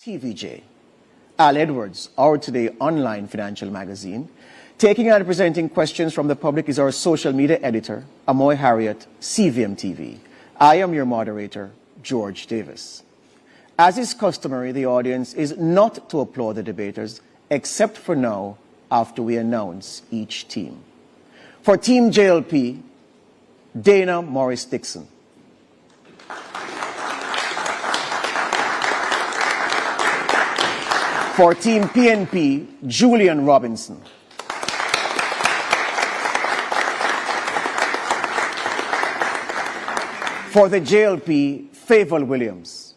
TVJ. Al Edwards, Our Today online financial magazine. Taking and presenting questions from the public is our social media editor, Amoy Harriet, CVM TV. I am your moderator, George Davis. As is customary, the audience is not to applaud the debaters, except for now, after we announce each team. For Team JLP, Dana Morris-Dixon. For Team PNP, Julian Robinson. For the JLP, Favour Williams.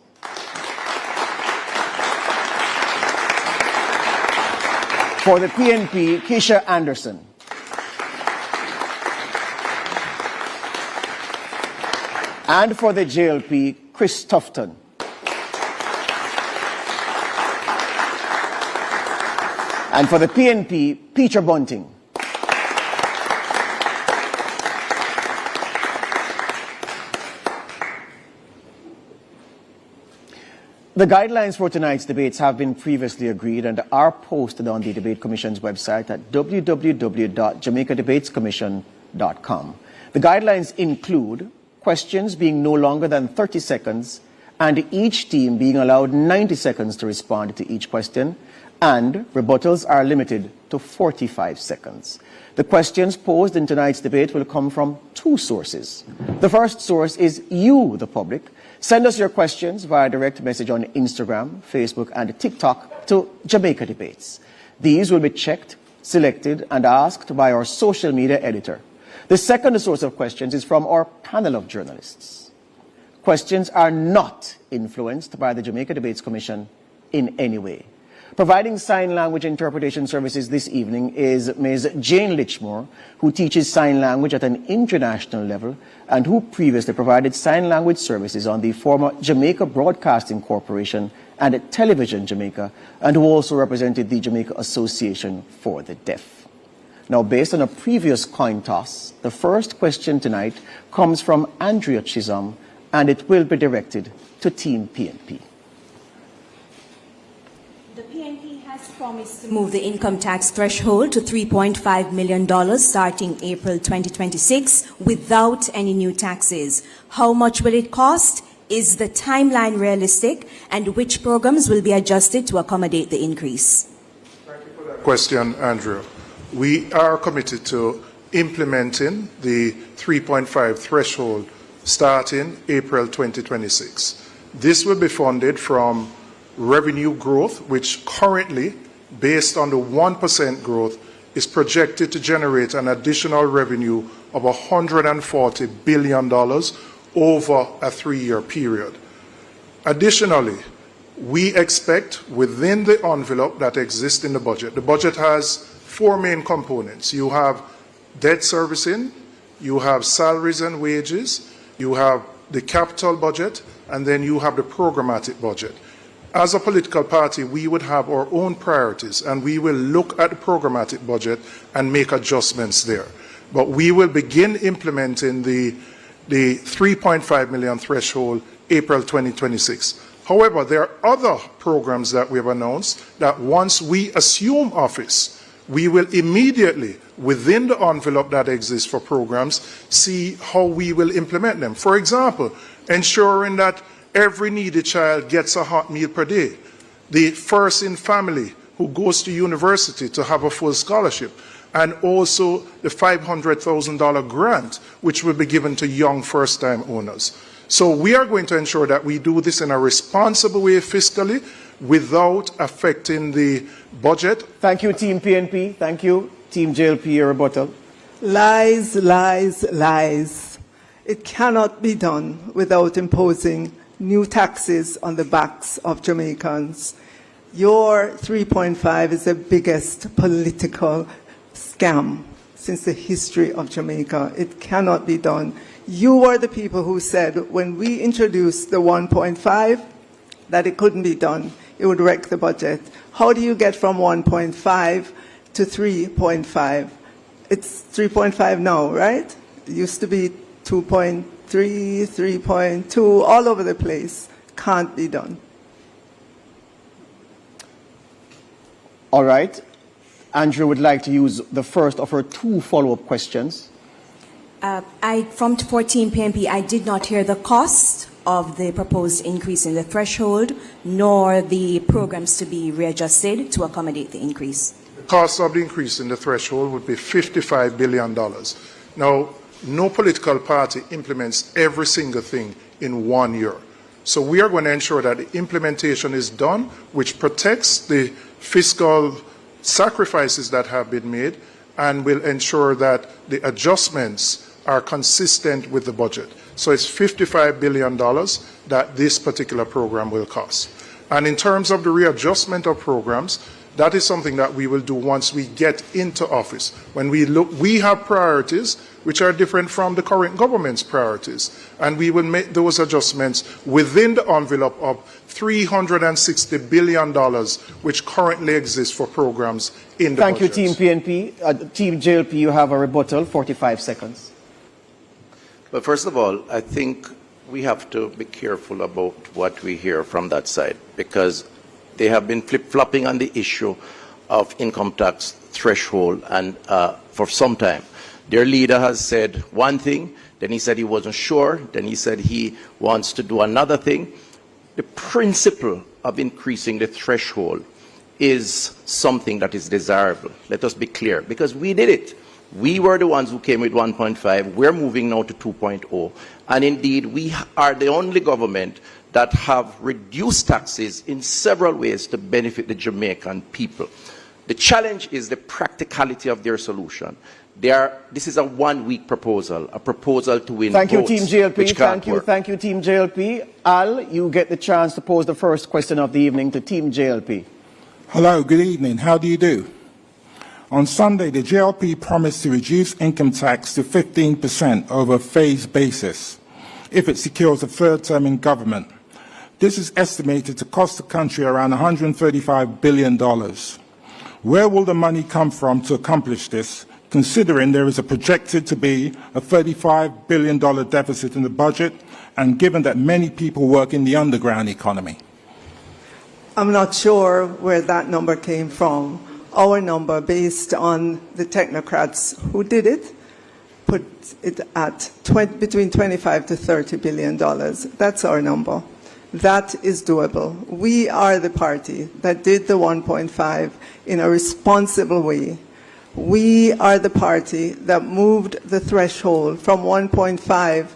For the PNP, Keisha Anderson. And for the JLP, Chris Tufton. And for the PNP, Peter Bunting. The guidelines for tonight's debates have been previously agreed and are posted on the Debate Commission's website at www.jamaicadebatescommission.com. The guidelines include questions being no longer than 30 seconds and each team being allowed 90 seconds to respond to each question, and rebuttals are limited to 45 seconds. The questions posed in tonight's debate will come from two sources. The first source is you, the public. Send us your questions via direct message on Instagram, Facebook, and TikTok to Jamaica Debates. These will be checked, selected, and asked by our social media editor. The second source of questions is from our panel of journalists. Questions are not influenced by the Jamaica Debates Commission in any way. Providing sign language interpretation services this evening is Ms. Jane Litchmore, who teaches sign language at an international level and who previously provided sign language services on the former Jamaica Broadcasting Corporation and Television Jamaica, and who also represented the Jamaica Association for the Deaf. Now, based on a previous coin toss, the first question tonight comes from Andrea Chisholm, and it will be directed to Team PNP. The PNP has promised to move the income tax threshold to $3.5 million starting April 2026 without any new taxes. How much will it cost? Is the timeline realistic? And which programs will be adjusted to accommodate the increase? Thank you for that question, Andrew. We are committed to implementing the 3.5 threshold starting April 2026. This will be funded from revenue growth, which currently, based on the 1% growth, is projected to generate an additional revenue of $140 billion over a 3-year period. Additionally, we expect within the envelope that exists in the budget has 4 main components. You have debt servicing, you have salaries and wages, you have the capital budget, and then you have the programmatic budget. As a political party, we would have our own priorities, and we will look at the programmatic budget and make adjustments there. But we will begin implementing the 3.5 million threshold April 2026. However, there are other programs that we have announced that once we assume office, we will immediately, within the envelope that exists for programs, see how we will implement them. For example, ensuring that every needy child gets a hot meal per day. The first in family who goes to university to have a full scholarship. And also the $500,000 grant, which will be given to young first-time owners. So we are going to ensure that we do this in a responsible way fiscally without affecting the budget. Thank you, Team PNP. Thank you, Team JLP. Your rebuttal. Lies, lies, lies. It cannot be done without imposing new taxes on the backs of Jamaicans. Your 3.5 is the biggest political scam since the history of Jamaica. It cannot be done. You are the people who said when we introduced the 1.5 that it couldn't be done. It would wreck the budget. How do you get from 1.5 to 3.5? It's 3.5 now, right? It used to be 2.3, 3.2, all over the place. Can't be done. All right. Andrew would like to use the first of her two follow-up questions. For Team PNP, I did not hear the cost of the proposed increase in the threshold, nor the programs to be readjusted to accommodate the increase. The cost of the increase in the threshold would be $55 billion. Now, no political party implements every single thing in 1 year. So we are going to ensure that the implementation is done, which protects the fiscal sacrifices that have been made and will ensure that the adjustments are consistent with the budget. So it's $55 billion that this particular program will cost. And in terms of the readjustment of programs, that is something that we will do once we get into office. When we look, we have priorities which are different from the current government's priorities, and we will make those adjustments within the envelope of $360 billion, which currently exists for programs in the Thank you, budgets. Team PNP. Team JLP, you have a rebuttal, 45 seconds. But first of all, I think we have to be careful about what we hear from that side, because they have been flip-flopping on the issue of income tax threshold and for some time. Their leader has said one thing, then he said he wasn't sure, then he said he wants to do another thing. The principle of increasing the threshold is something that is desirable. Let us be clear, because we did it. We were the ones who came with 1.5. We're moving now to 2.0. And indeed, we are the only government that have reduced taxes in several ways to benefit the Jamaican people. The challenge is the practicality of their solution. This is a one-week proposal, a proposal to win Thank you, votes, Team JLP. which can't Thank you, work. thank you, Team JLP. Al, you get the chance to pose the first question of the evening to Team JLP. Hello, good evening. How do you do? On Sunday, the JLP promised to reduce income tax to 15% over a phased basis if it secures a third term in government. This is estimated to cost the country around $135 billion. Where will the money come from to accomplish this, considering there is projected to be a $35 billion deficit in the budget, and given that many people work in the underground economy? I'm not sure where that number came from. Our number, based on the technocrats who did it, put it at between 25 to $30 billion. That's our number. That is doable. We are the party that did the 1.5 in a responsible way. We are the party that moved the threshold from 1.5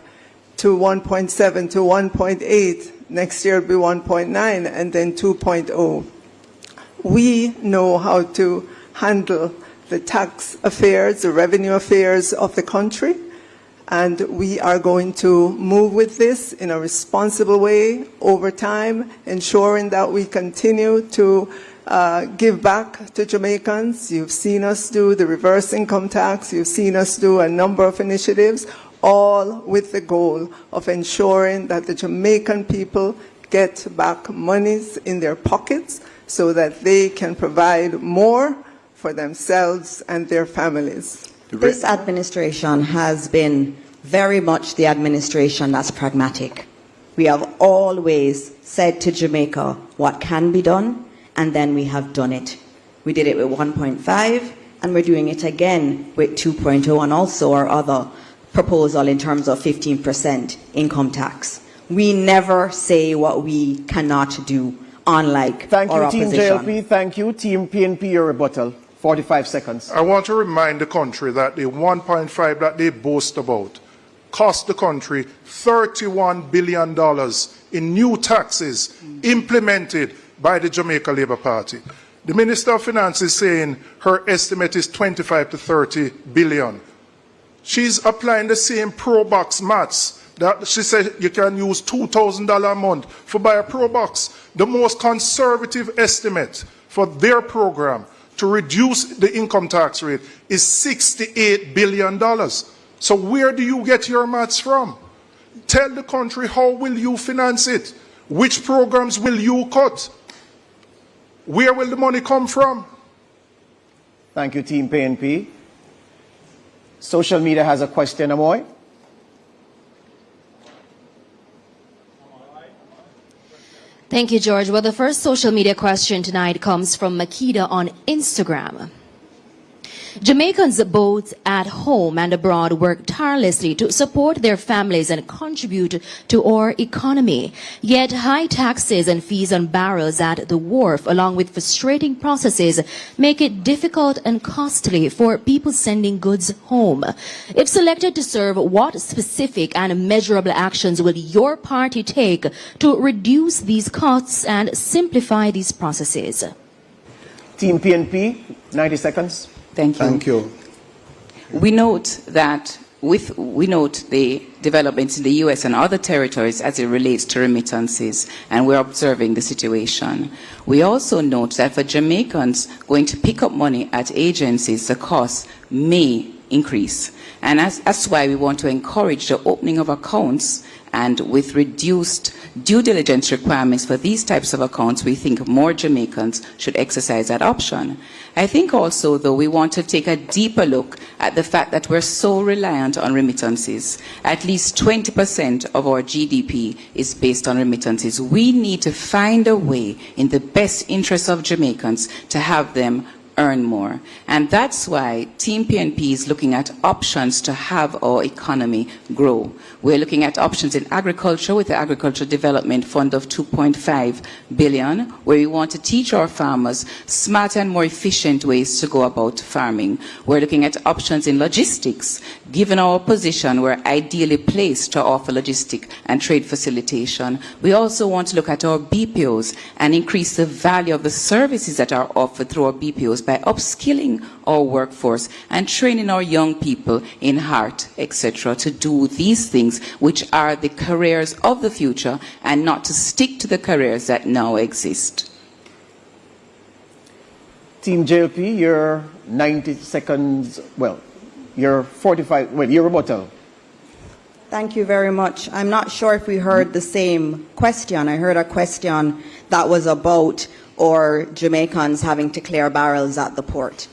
to 1.7 to 1.8. Next year it'll be 1.9 and then 2.0. We know how to handle the tax affairs, the revenue affairs of the country, and we are going to move with this in a responsible way over time, ensuring that we continue to give back to Jamaicans. You've seen us do the reverse income tax. You've seen us do a number of initiatives, all with the goal of ensuring that the Jamaican people get back monies in their pockets so that they can provide more for themselves and their families. This administration has been very much the administration that's pragmatic. We have always said to Jamaica what can be done, and then we have done it. We did it with 1.5, and we're doing it again with 2.0, and also our other proposal in terms of 15% income tax. We never say what we cannot do, unlike Thank our you, Team opposition. JLP. Thank you. Team PNP, your rebuttal. 45 seconds. I want to remind the country that the 1.5 that they boast about cost the country $31 billion in new taxes implemented by the Jamaica Labour Party. The Minister of Finance is saying her estimate is 25 to 30 billion. She's applying the same Pro Box maths that she said you can use $2,000 a month for buy a Pro Box. The most conservative estimate for their program to reduce the income tax rate is $68 billion. So where do you get your maths from? Tell the country, how will you finance it? Which programs will you cut? Where will the money come from? Thank you, Team PNP. Social media has a question, Amoy. Thank you, George. Well, the first social media question tonight comes from Makeda on Instagram. Jamaicans both at home and abroad work tirelessly to support their families and contribute to our economy. Yet high taxes and fees on barrels at the wharf, along with frustrating processes, make it difficult and costly for people sending goods home. If selected to serve, what specific and measurable actions will your party take to reduce these costs and simplify these processes? Team PNP, 90 seconds. Thank you. Thank you. We note the developments in the U.S. and other territories as it relates to remittances, and we're observing the situation. We also note that for Jamaicans going to pick up money at agencies, the cost may increase. And that's why we want to encourage the opening of accounts, and with reduced due diligence requirements for these types of accounts, we think more Jamaicans should exercise that option. I think also, though, we want to take a deeper look at the fact that we're so reliant on remittances. At least 20% of our GDP is based on remittances. We need to find a way in the best interest of Jamaicans to have them earn more. And that's why Team PNP is looking at options to have our economy grow. We're looking at options in agriculture with the Agricultural Development Fund of $2.5 billion, where we want to teach our farmers smarter and more efficient ways to go about farming. We're looking at options in logistics. Given our position, we're ideally placed to offer logistic and trade facilitation. We also want to look at our BPOs and increase the value of the services that are offered through our BPOs by upskilling our workforce and training our young people in heart, etc., to do these things which are the careers of the future and not to stick to the careers that now exist. Team JLP, your 90 seconds, well, your 45, well, your rebuttal. Thank you very much. I'm not sure if we heard the same question. I heard a question that was about or Jamaicans having to clear barrels at the port.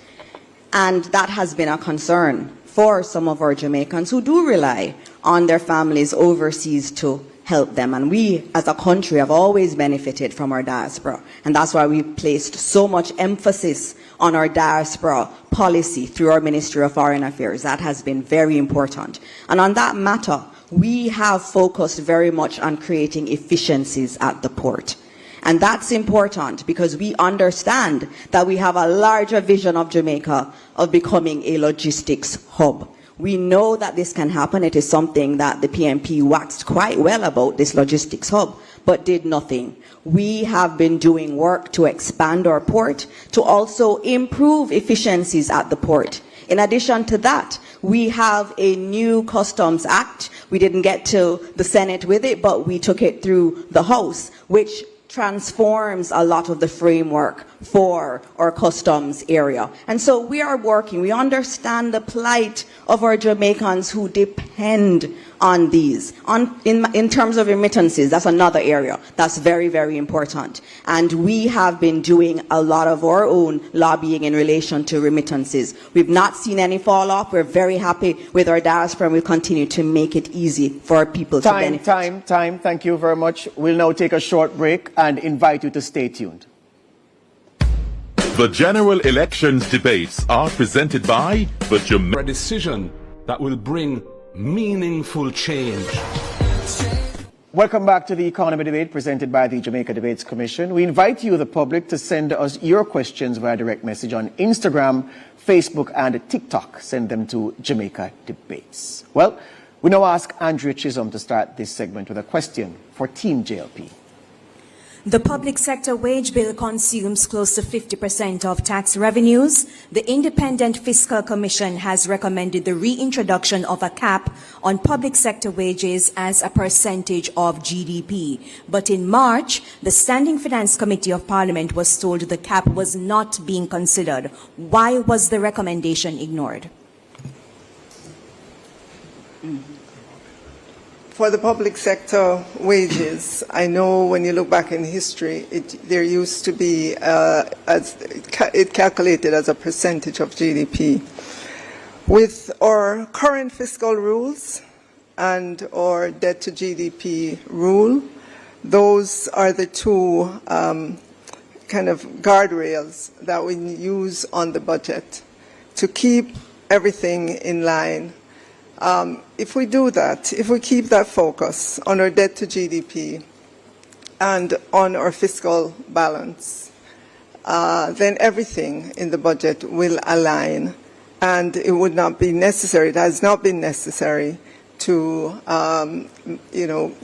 And that has been a concern for some of our Jamaicans who do rely on their families overseas to help them. And we, as a country, have always benefited from our diaspora. And that's why we've placed so much emphasis on our diaspora policy through our Ministry of Foreign Affairs. That has been very important. And on that matter, we have focused very much on creating efficiencies at the port. And that's important because we understand that we have a larger vision of Jamaica of becoming a logistics hub. We know that this can happen. It is something that the PNP waxed quite well about, this logistics hub, but did nothing. We have been doing work to expand our port, to also improve efficiencies at the port. In addition to that, we have a new Customs Act. We didn't get to the Senate with it, but we took it through the House, which transforms a lot of the framework for our customs area. And so we are working. We understand the plight of our Jamaicans who depend on these. In terms of remittances, that's another area that's very, very important. And we have been doing a lot of our own lobbying in relation to remittances. We've not seen any fall off. We're very happy with our diaspora, and we'll continue to make it easy for our people to benefit. Time. Thank you very much. We'll now take a short break and invite you to stay tuned. The general elections debates are presented by the Jamaica. A decision that will bring meaningful change. Welcome back to the Economy Debate presented by the Jamaica Debates Commission. We invite you, the public, to send us your questions via direct message on Instagram, Facebook, and TikTok. Send them to Jamaica Debates. Well, we now ask Andrea Chisholm to start this segment with a question for Team JLP. The public sector wage bill consumes close to 50% of tax revenues. The Independent Fiscal Commission has recommended the reintroduction of a cap on public sector wages as a percentage of GDP. But in March, the Standing Finance Committee of Parliament was told the cap was not being considered. Why was the recommendation ignored? For the public sector wages, I know when you look back in history, there used to be, it calculated as a percentage of GDP. With our current fiscal rules and our debt to GDP rule, Those are the two kind of guardrails that we use on the budget to keep everything in line. If we do that, if we keep that focus on our debt to GDP and on our fiscal balance, then everything in the budget will align, and it would not be necessary, it has not been necessary to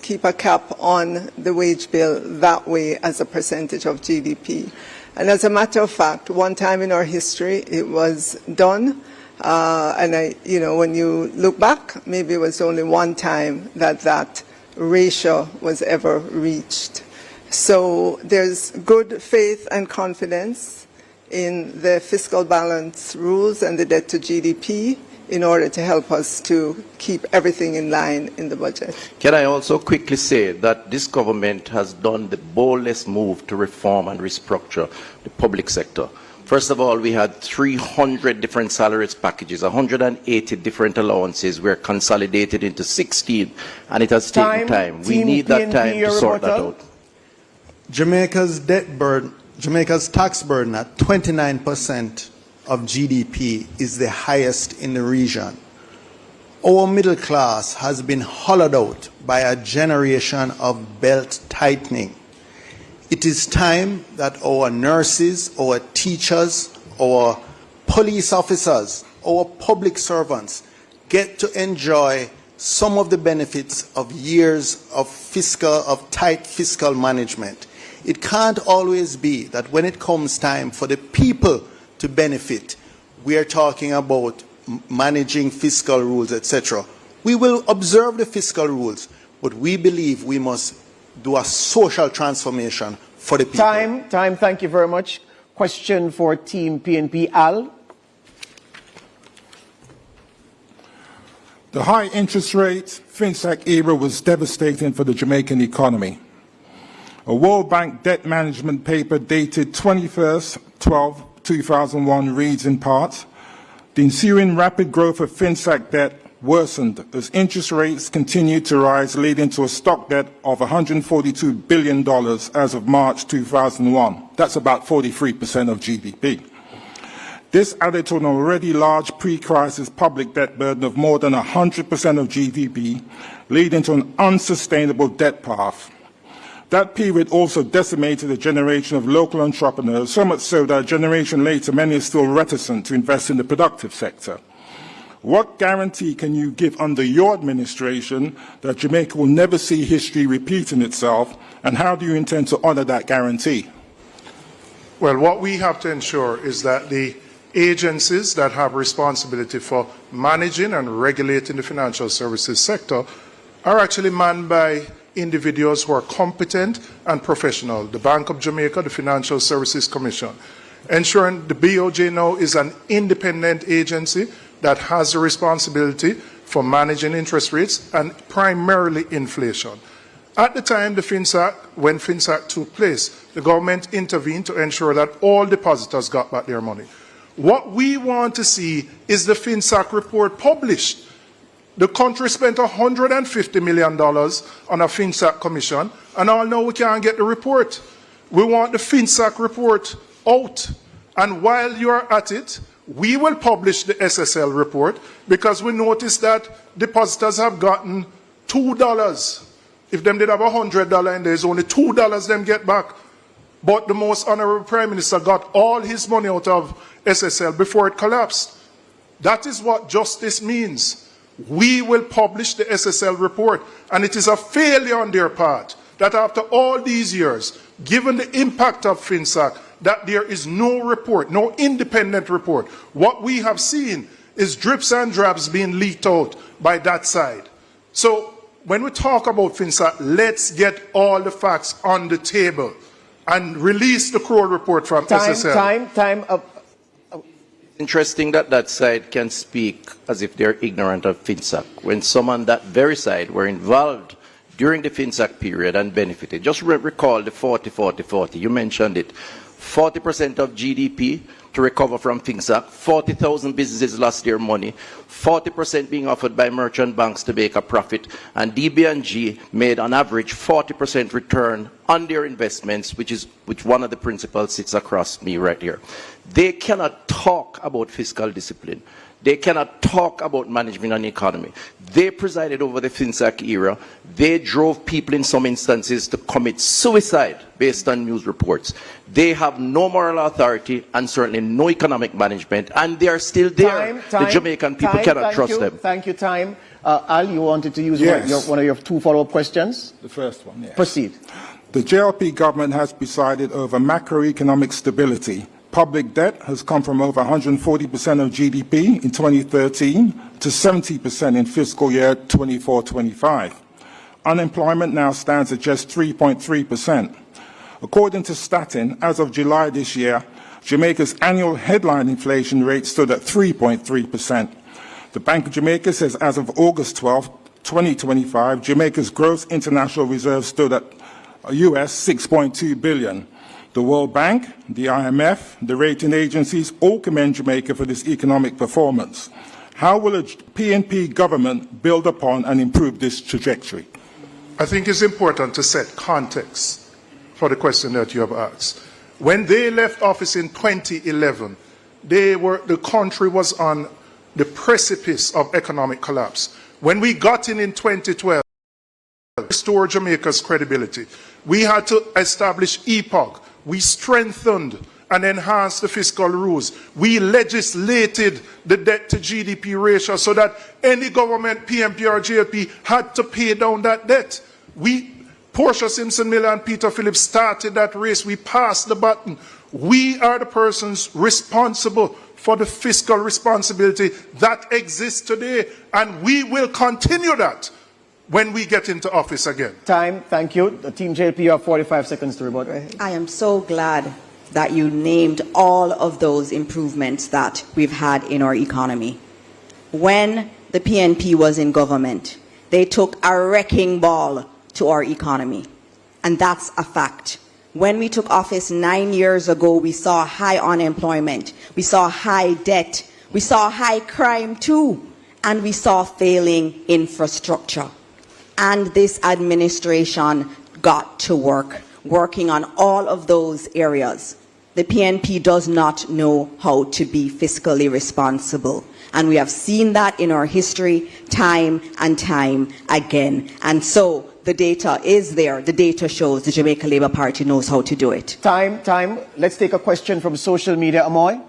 keep a cap on the wage bill that way as a percentage of GDP. And as a matter of fact, one time in our history it was done, and when you look back, maybe it was only one time that ratio was ever reached. So there's good faith and confidence in the fiscal balance rules and the debt to GDP in order to help us to keep everything in line in the budget. Can I also quickly say that this government has done the boldest move to reform and restructure the public sector. First of all, we had 300 different salaries packages, 180 different allowances were consolidated into 16, and it has taken time. We need that time to sort that out. Jamaica's debt burden, Jamaica's tax burden at 29% of GDP is the highest in the region. Our middle class has been hollowed out by a generation of belt tightening. It is time that our nurses, our teachers, our police officers, our public servants get to enjoy some of the benefits of years of tight fiscal management. It can't always be that when it comes time for the people to benefit, we are talking about managing fiscal rules, etc. We will observe the fiscal rules, but we believe we must do a social transformation for the people. Time, thank you very much. Question for Team PNP, Al. The high interest rate FinSac era was devastating for the Jamaican economy. A World Bank debt management paper dated 21/12/2001 reads in part, the ensuing rapid growth of FinSac debt worsened as interest rates continued to rise, leading to a stock debt of $142 billion as of March 2001. That's about 43% of GDP. This added to an already large pre-crisis public debt burden of more than 100% of GDP, leading to an unsustainable debt path. That period also decimated a generation of local entrepreneurs, so much so that a generation later many are still reticent to invest in the productive sector. What guarantee can you give under your administration that Jamaica will never see history repeating itself, and how do you intend to honor that guarantee? Well, what we have to ensure is that the agencies that have responsibility for managing and regulating the financial services sector are actually manned by individuals who are competent and professional. The Bank of Jamaica, the Financial Services Commission. Ensuring the BOJ now is an independent agency that has the responsibility for managing interest rates and primarily inflation. At the time when FinSac took place, the government intervened to ensure that all depositors got back their money. What we want to see is the FinSac report published. The country spent $150 million on a FinSac commission, and all now we can't get the report. We want the FinSac report out. And while you are at it, we will publish the SSL report, because we noticed that depositors have gotten $2. If them did have $100 and there's only $2 them get back. But the most honorable Prime Minister got all his money out of SSL before it collapsed. That is what justice means. We will publish the SSL report, and it is a failure on their part that after all these years, given the impact of FinSac, that there is no report, no independent report. What we have seen is drips and drabs being leaked out by that side. So when we talk about FinSac, let's get all the facts on the table and release the Kroll report from SSL. Time. Interesting that that side can speak as if they're ignorant of FinSac, when some on that very side were involved during the FinSac period and benefited. Just recall the 40-40-40. You mentioned it. 40% of GDP to recover from FINSAC. 40,000 businesses lost their money, 40% being offered by merchant banks to make a profit, and DB&G made on average 40% return on their investments, which one of the principals sits across me right here. They cannot talk about fiscal discipline. They cannot talk about management and economy. They presided over the FINSAC era. They drove people in some instances to commit suicide based on news reports. They have no moral authority and certainly no economic management, and they are still there. The Jamaican people cannot trust them. Thank you, time. Al, you wanted to use one of your two follow-up questions? The first one, yes. Proceed. The JLP government has presided over macroeconomic stability. Public debt has come from over 140% of GDP in 2013 to 70% in fiscal year 24-25. Unemployment now stands at just 3.3%. According to Statin, as of July this year, Jamaica's annual headline inflation rate stood at 3.3%. The Bank of Jamaica says as of August 12, 2025, Jamaica's gross international reserves stood at US $6.2 billion. The World Bank, the IMF, the rating agencies all commend Jamaica for this economic performance. How will a PNP government build upon and improve this trajectory? I think it's important to set context for the question that you have asked. When they left office in 2011, the country was on the precipice of economic collapse. When we got in 2012, to restore Jamaica's credibility, we had to establish ECON. We strengthened and enhanced the fiscal rules. We legislated the debt to GDP ratio so that any government, PNP or JLP, had to pay down that debt. Portia Simpson Miller and Peter Phillips started that race. We passed the baton. We are the persons responsible for the fiscal responsibility that exists today, and we will continue that when we get into office again. Time, thank you. The Team JLP, you have 45 seconds to rebut. I am so glad that you named all of those improvements that we've had in our economy. When the PNP was in government, they took a wrecking ball to our economy, and that's a fact. When we took office 9 years ago, we saw high unemployment, we saw high debt, we saw high crime too, and we saw failing infrastructure. And this administration got to work, working on all of those areas. The PNP does not know how to be fiscally responsible. And we have seen that in our history time and time again. And so the data is there. The data shows the Jamaica Labour Party knows how to do it. Time. Let's take a question from social media. Amoy?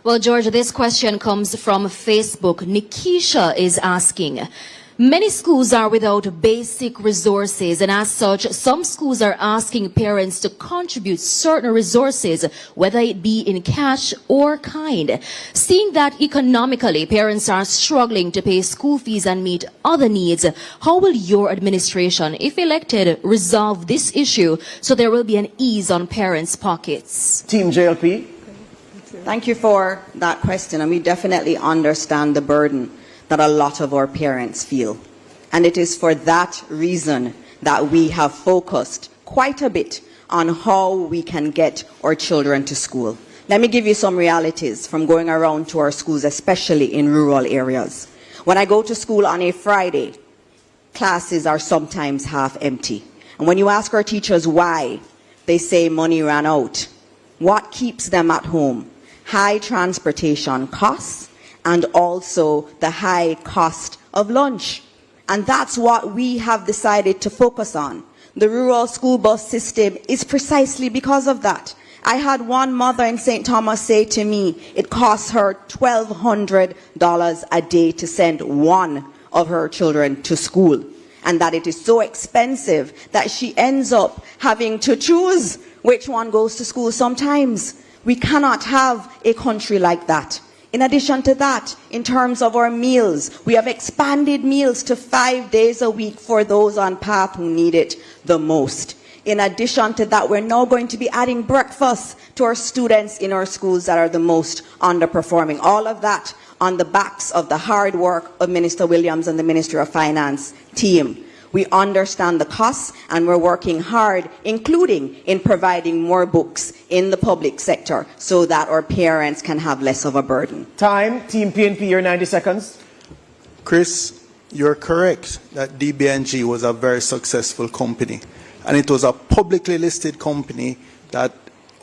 Well, George, this question comes from Facebook. Nikisha is asking, many schools are without basic resources, and as such, some schools are asking parents to contribute certain resources, whether it be in cash or kind. Seeing that economically parents are struggling to pay school fees and meet other needs, how will your administration, if elected, resolve this issue so there will be an ease on parents' pockets? Team JLP? Thank you for that question, and we definitely understand the burden that a lot of our parents feel. And it is for that reason that we have focused quite a bit on how we can get our children to school. Let me give you some realities from going around to our schools, especially in rural areas. When I go to school on a Friday, classes are sometimes half empty. And when you ask our teachers why, they say money ran out. What keeps them at home? High transportation costs, and also the high cost of lunch. And that's what we have decided to focus on. The rural school bus system is precisely because of that. I had one mother in St. Thomas say to me, it costs her $1,200 a day to send one of her children to school, and that it is so expensive that she ends up having to choose which one goes to school sometimes. We cannot have a country like that. In addition to that, in terms of our meals, we have expanded meals to 5 days a week for those on path who need it the most. In addition to that, we're now going to be adding breakfast to our students in our schools that are the most underperforming. All of that on the backs of the hard work of Minister Williams and the Ministry of Finance team. We understand the costs, and we're working hard, including in providing more books in the public sector so that our parents can have less of a burden. Time. Team PNP, your 90 seconds. Chris, you're correct that DBNG was a very successful company, and it was a publicly listed company that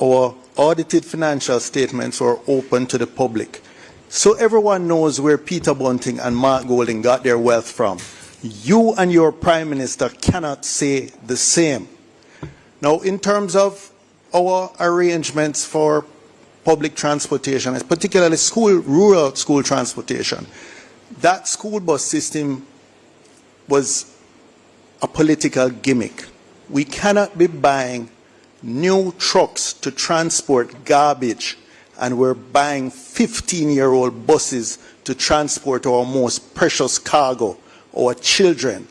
our audited financial statements were open to the public. So everyone knows where Peter Bunting and Mark Golding got their wealth from. You and your Prime Minister cannot say the same. Now, in terms of our arrangements for public transportation, particularly rural school transportation, that school bus system was a political gimmick. We cannot be buying new trucks to transport garbage, and we're buying 15-year-old buses to transport our most precious cargo, our children.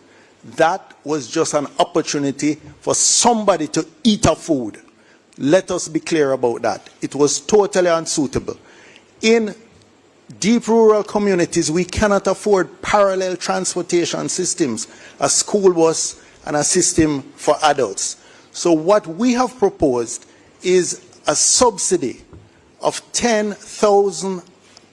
That was just an opportunity for somebody to eat our food. Let us be clear about that. It was totally unsuitable. In deep rural communities, we cannot afford parallel transportation systems, a school bus and a system for adults. So what we have proposed is a subsidy of $10,000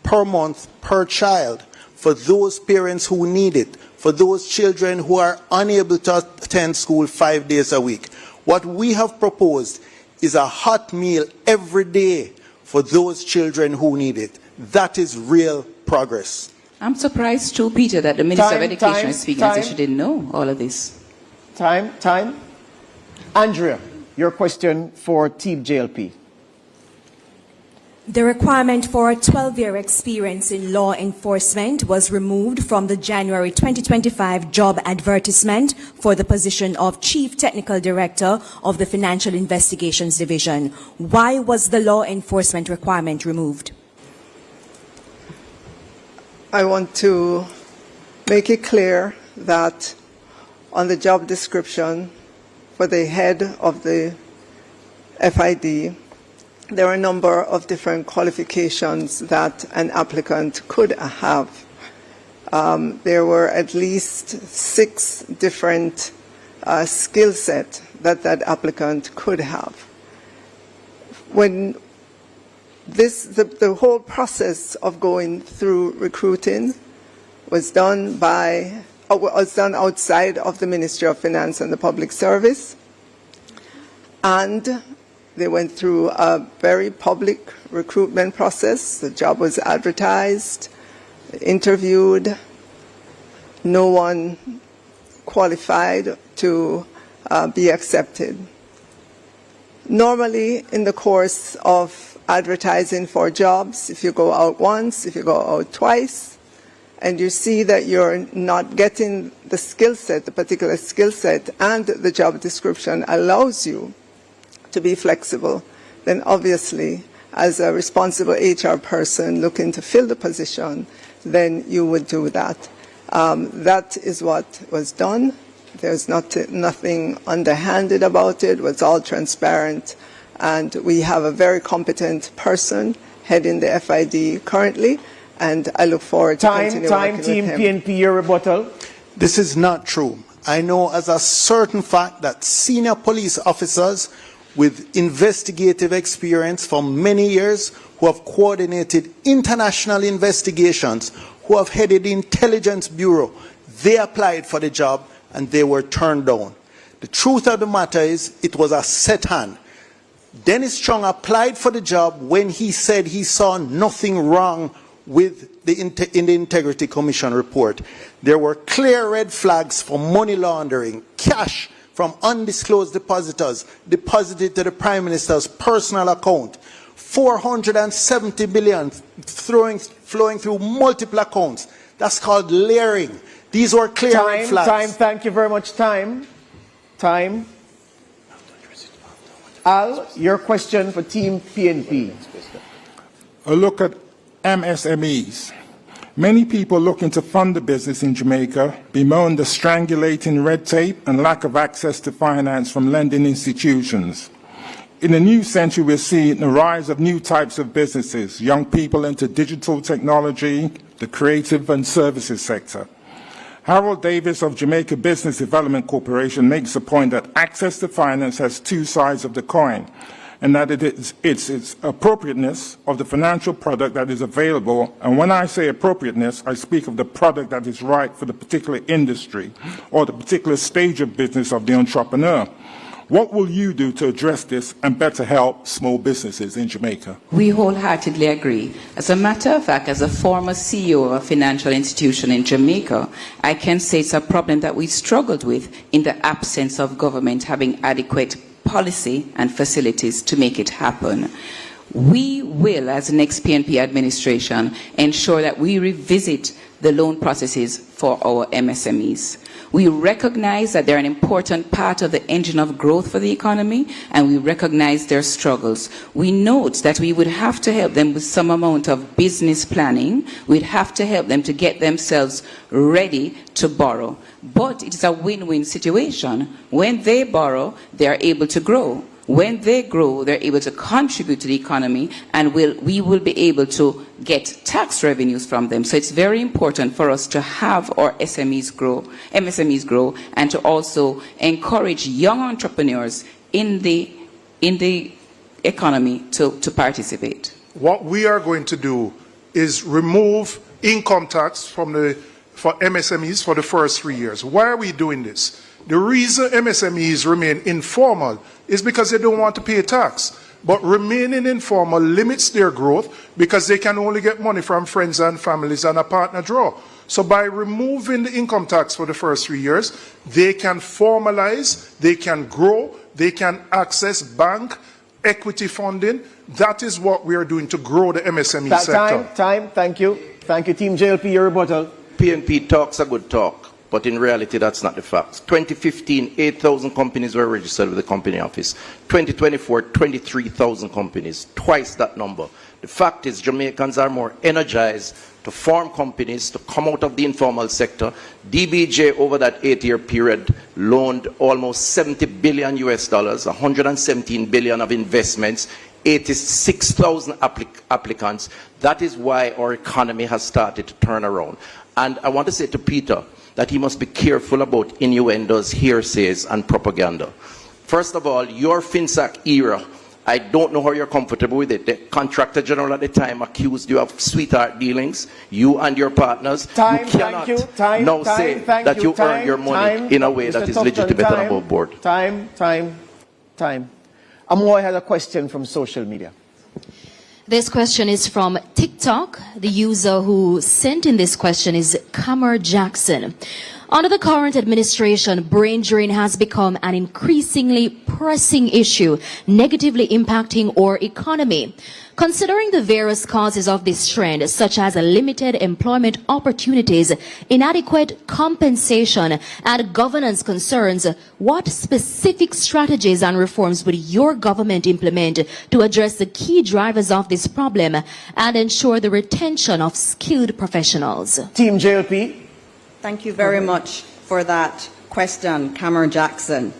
per month per child for those parents who need it, for those children who are unable to attend school 5 days a week. What we have proposed is a hot meal every day for those children who need it. That is real progress. I'm surprised too, Peter, that the Minister of Education is speaking as if she didn't know all of this. Time. Andrea, your question for Team JLP. The requirement for a 12-year experience in law enforcement was removed from the January 2025 job advertisement for the position of Chief Technical Director of the Financial Investigations Division. Why was the law enforcement requirement removed? I want to make it clear that on the job description for the head of the FID, there are a number of different qualifications that an applicant could have. There were at least 6 different skill sets that that applicant could have. When the whole process of going through recruiting was done outside of the Ministry of Finance and the Public Service, and they went through a very public recruitment process. The job was advertised, interviewed. No one qualified to be accepted. Normally, in the course of advertising for jobs, if you go out once, if you go out twice, and you see that you're not getting the skill set, the particular skill set, and the job description allows you to be flexible, then obviously, as a responsible HR person looking to fill the position, then you would do that. That is what was done. There's nothing underhanded about it. It was all transparent. And we have a very competent person heading the FID currently, and I look forward to continue working with him. Team PNP, your rebuttal. This is not true. I know as a certain fact that senior police officers with investigative experience for many years, who have coordinated international investigations, who have headed the Intelligence Bureau, they applied for the job and they were turned down. The truth of the matter is it was a set hand. Dennis Chung applied for the job when he said he saw nothing wrong with in the Integrity Commission report. There were clear red flags for money laundering, cash from undisclosed depositors deposited to the Prime Minister's personal account, 470 billion flowing through multiple accounts. That's called layering. These were clear red flags. Thank you very much. Time. Al, your question for Team PNP. A look at MSMEs. Many people looking to fund a business in Jamaica bemoan the strangulating red tape and lack of access to finance from lending institutions. In the new century, we're seeing the rise of new types of businesses, young people into digital technology, the creative and services sector. Harold Davis of Jamaica Business Development Corporation makes the point that access to finance has two sides of the coin, and that it's appropriateness of the financial product that is available. And when I say appropriateness, I speak of the product that is right for the particular industry or the particular stage of business of the entrepreneur. What will you do to address this and better help small businesses in Jamaica? We wholeheartedly agree. As a matter of fact, as a former CEO of a financial institution in Jamaica, I can say it's a problem that we struggled with in the absence of government having adequate policy and facilities to make it happen. We will, as the next PNP administration, ensure that we revisit the loan processes for our MSMEs. We recognize that they're an important part of the engine of growth for the economy, and we recognize their struggles. We note that we would have to help them with some amount of business planning. We'd have to help them to get themselves ready to borrow. But it's a win-win situation. When they borrow, they're able to grow. When they grow, they're able to contribute to the economy, and we will be able to get tax revenues from them. So it's very important for us to have our MSMEs grow, and to also encourage young entrepreneurs in the economy to participate. What we are going to do is remove income tax for MSMEs for the first 3 years. Why are we doing this? The reason MSMEs remain informal is because they don't want to pay tax. But remaining informal limits their growth because they can only get money from friends and families and a partner draw. So by removing the income tax for the first 3 years, they can formalize, they can grow, they can access bank, equity funding. That is what we are doing to grow the MSME sector. Time, thank you. Thank you, Team JLP, your rebuttal. PNP talks a good talk, but in reality, that's not the facts. 2015, 8,000 companies were registered with the Company Office. 2024, 23,000 companies, twice that number. The fact is, Jamaicans are more energized to form companies, to come out of the informal sector. DBJ, over that 8-year period, loaned almost $70 billion US, 117 billion of investments, 86,000 applicants. That is why our economy has started to turn around. And I want to say to Peter that he must be careful about innuendos, hearsays, and propaganda. First of all, your FinSAC era, I don't know how you're comfortable with it. The Contractor General at the time accused you of sweetheart dealings, you and your partners. Time, you cannot thank you. Time, now time, say thank that you time, earn your money time, in a way Mr. that is Tufton, legitimate and time, above board. Time. Amoy has a question from social media. This question is from TikTok. The user who sent in this question is Kamar Jackson. Under the current administration, brain drain has become an increasingly pressing issue, negatively impacting our economy. Considering the various causes of this trend, such as limited employment opportunities, inadequate compensation, and governance concerns, what specific strategies and reforms would your government implement to address the key drivers of this problem and ensure the retention of skilled professionals? Team JLP. Thank you very much for that question, Cameron Jackson.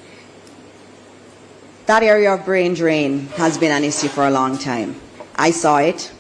That area of brain drain has been an issue for a long time. I saw it.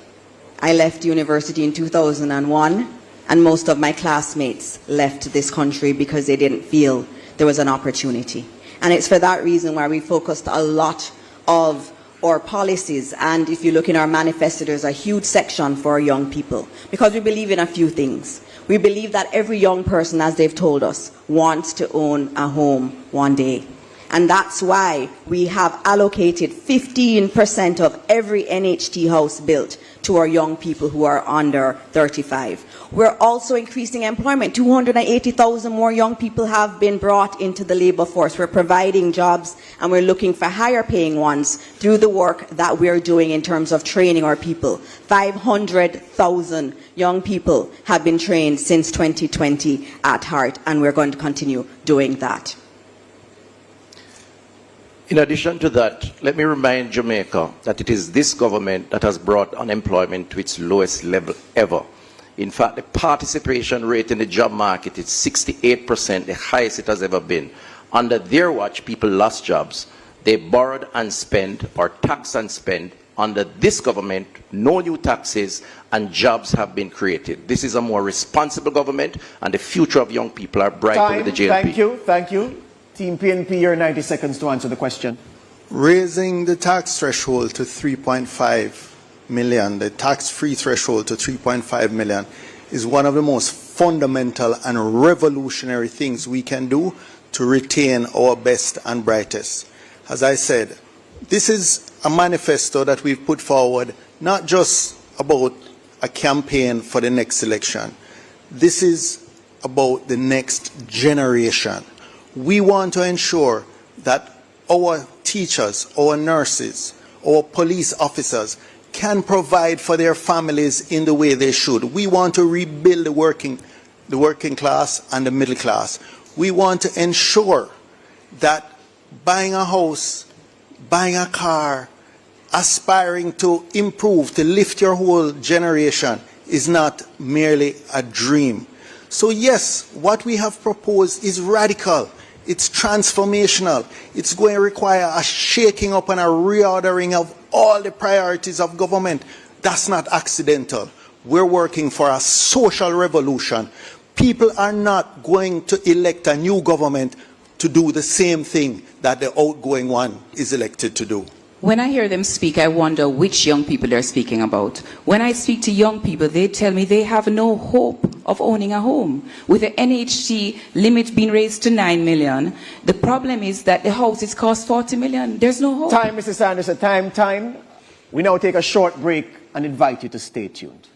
I left university in 2001, and most of my classmates left this country because they didn't feel there was an opportunity. And it's for that reason why we focused a lot of our policies, and if you look in our manifesto, there's a huge section for young people, because we believe in a few things. We believe that every young person, as they've told us, wants to own a home one day. And that's why we have allocated 15% of every NHT house built to our young people who are under 35. We're also increasing employment. 280,000 more young people have been brought into the labor force. We're providing jobs, and we're looking for higher paying ones through the work that we're doing in terms of training our people. 500,000 young people have been trained since 2020 at Heart, and we're going to continue doing that. In addition to that, let me remind Jamaica that it is this government that has brought unemployment to its lowest level ever. In fact, the participation rate in the job market is 68%, the highest it has ever been. Under their watch, people lost jobs. They borrowed and spent, or taxed and spent, under this government, no new taxes and jobs have been created. This is a more responsible government, and the future of young people are brighter with the JLP. Thank you. Team PNP, your 90 seconds to answer the question. Raising the tax threshold to 3.5 million, the tax-free threshold to 3.5 million, is one of the most fundamental and revolutionary things we can do to retain our best and brightest. As I said, this is a manifesto that we've put forward, not just about a campaign for the next election. This is about the next generation. We want to ensure that our teachers, our nurses, our police officers can provide for their families in the way they should. We want to rebuild the working class and the middle class. We want to ensure that buying a house, buying a car, aspiring to improve, to lift your whole generation is not merely a dream. So yes, what we have proposed is radical. It's transformational. It's going to require a shaking up and a reordering of all the priorities of government. That's not accidental. We're working for a social revolution. People are not going to elect a new government to do the same thing that the outgoing one is elected to do. When I hear them speak, I wonder which young people they're speaking about. When I speak to young people, they tell me they have no hope of owning a home. With the NHT limit being raised to 9 million, the problem is that the houses cost 40 million. There's no hope. Time, Mrs. Anderson, time. We now take a short break and invite you to stay tuned.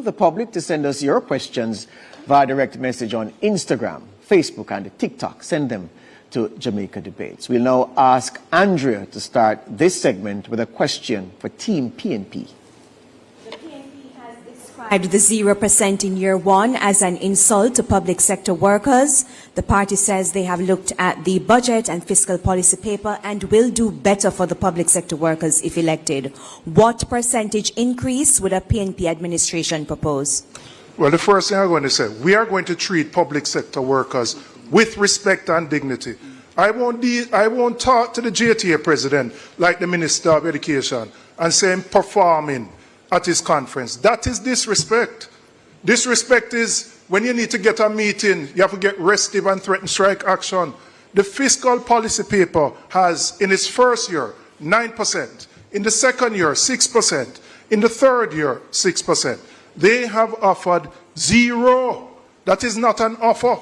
The public to send us your questions via direct message on Instagram, Facebook, and TikTok. Send them to Jamaica Debates. We'll now ask Andrea to start this segment with a question for Team PNP. The PNP has described the 0% in year one as an insult to public sector workers. The party says they have looked at the budget and fiscal policy paper and will do better for the public sector workers if elected. What percentage increase would a PNP administration propose? Well, the first thing I'm going to say, we are going to treat public sector workers with respect and dignity. I won't talk to the JTA president like the Minister of Education and say him performing at his conference. That is disrespect. Disrespect is when you need to get a meeting, you have to get restive and threaten strike action. The fiscal policy paper has, in its first year, 9%. In the second year, 6%. In the third year, 6%. They have offered 0. That is not an offer.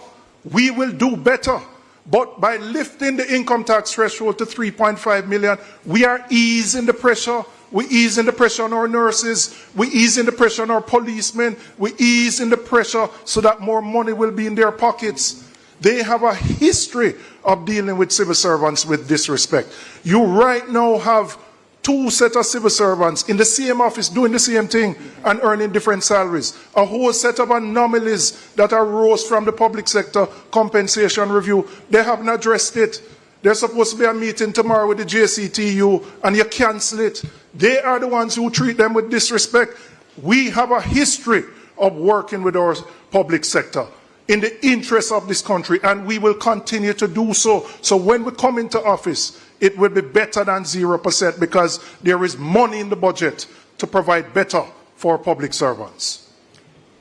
We will do better. But by lifting the income tax threshold to 3.5 million, we are easing the pressure. We easing the pressure on our nurses. We easing the pressure on our policemen. We easing the pressure so that more money will be in their pockets. They have a history of dealing with civil servants with disrespect. You right now have 2 sets of civil servants in the same office doing the same thing and earning different salaries. A whole set of anomalies that arose from the public sector compensation review. They haven't addressed it. There's supposed to be a meeting tomorrow with the JCTU and you cancel it. They are the ones who treat them with disrespect. We have a history of working with our public sector in the interest of this country, and we will continue to do so. So when we come into office, it will be better than 0% because there is money in the budget to provide better for public servants.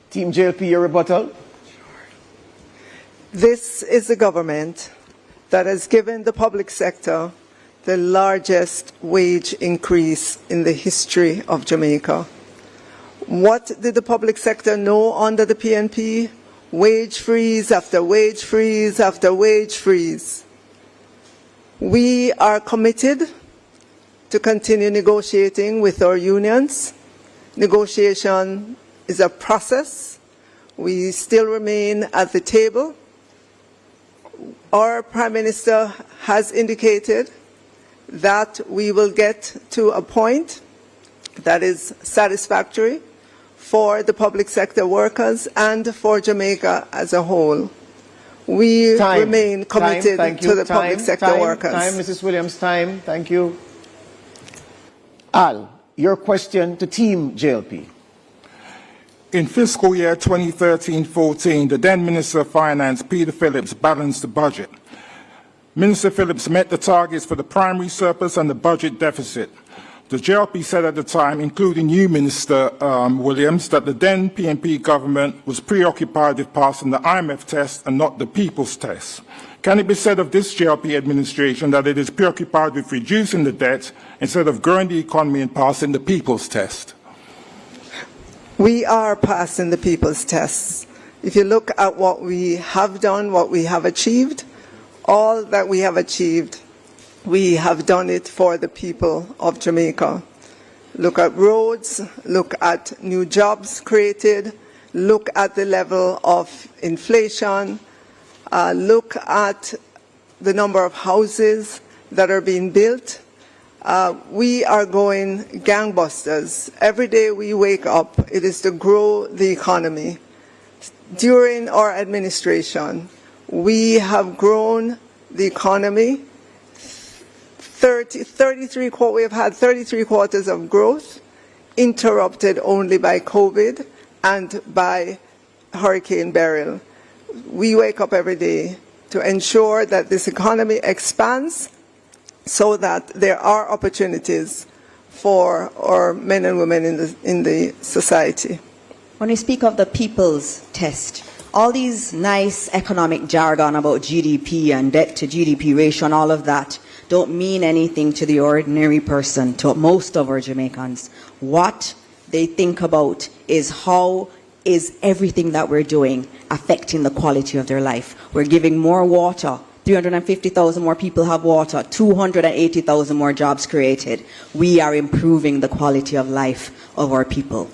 Team JLP, your rebuttal. This is a government that has given the public sector the largest wage increase in the history of Jamaica. What did the public sector know under the PNP? Wage freeze after wage freeze after wage freeze. We are committed to continue negotiating with our unions. Negotiation is a process. We still remain at the table. Our Prime Minister has indicated that we will get to a point that is satisfactory for the public sector workers and for Jamaica as a whole. We remain committed to the public sector workers. Time, Mrs. Williams, time. Thank you. Al, your question to Team JLP. In fiscal year 2013-14, the then Minister of Finance, Peter Phillips, balanced the budget. Minister Phillips met the targets for the primary surplus and the budget deficit. The JLP said at the time, including you, Minister Williams, that the then PNP government was preoccupied with passing the IMF test and not the people's test. Can it be said of this JLP administration that it is preoccupied with reducing the debt instead of growing the economy and passing the people's test? We are passing the people's tests. If you look at what we have done, what we have achieved, all that we have achieved, we have done it for the people of Jamaica. Look at roads, look at new jobs created, look at the level of inflation, look at the number of houses that are being built. We are going gangbusters. Every day we wake up, it is to grow the economy. During our administration, we have grown the economy. We have had 33 quarters of growth, interrupted only by COVID and by Hurricane Beryl. We wake up every day to ensure that this economy expands so that there are opportunities for our men and women in the society. When we speak of the people's test, all these nice economic jargon about GDP and debt to GDP ratio and all of that don't mean anything to the ordinary person, to most of our Jamaicans. What they think about is how is everything that we're doing affecting the quality of their life. We're giving more water. 350,000 more people have water. 280,000 more jobs created. We are improving the quality of life of our people.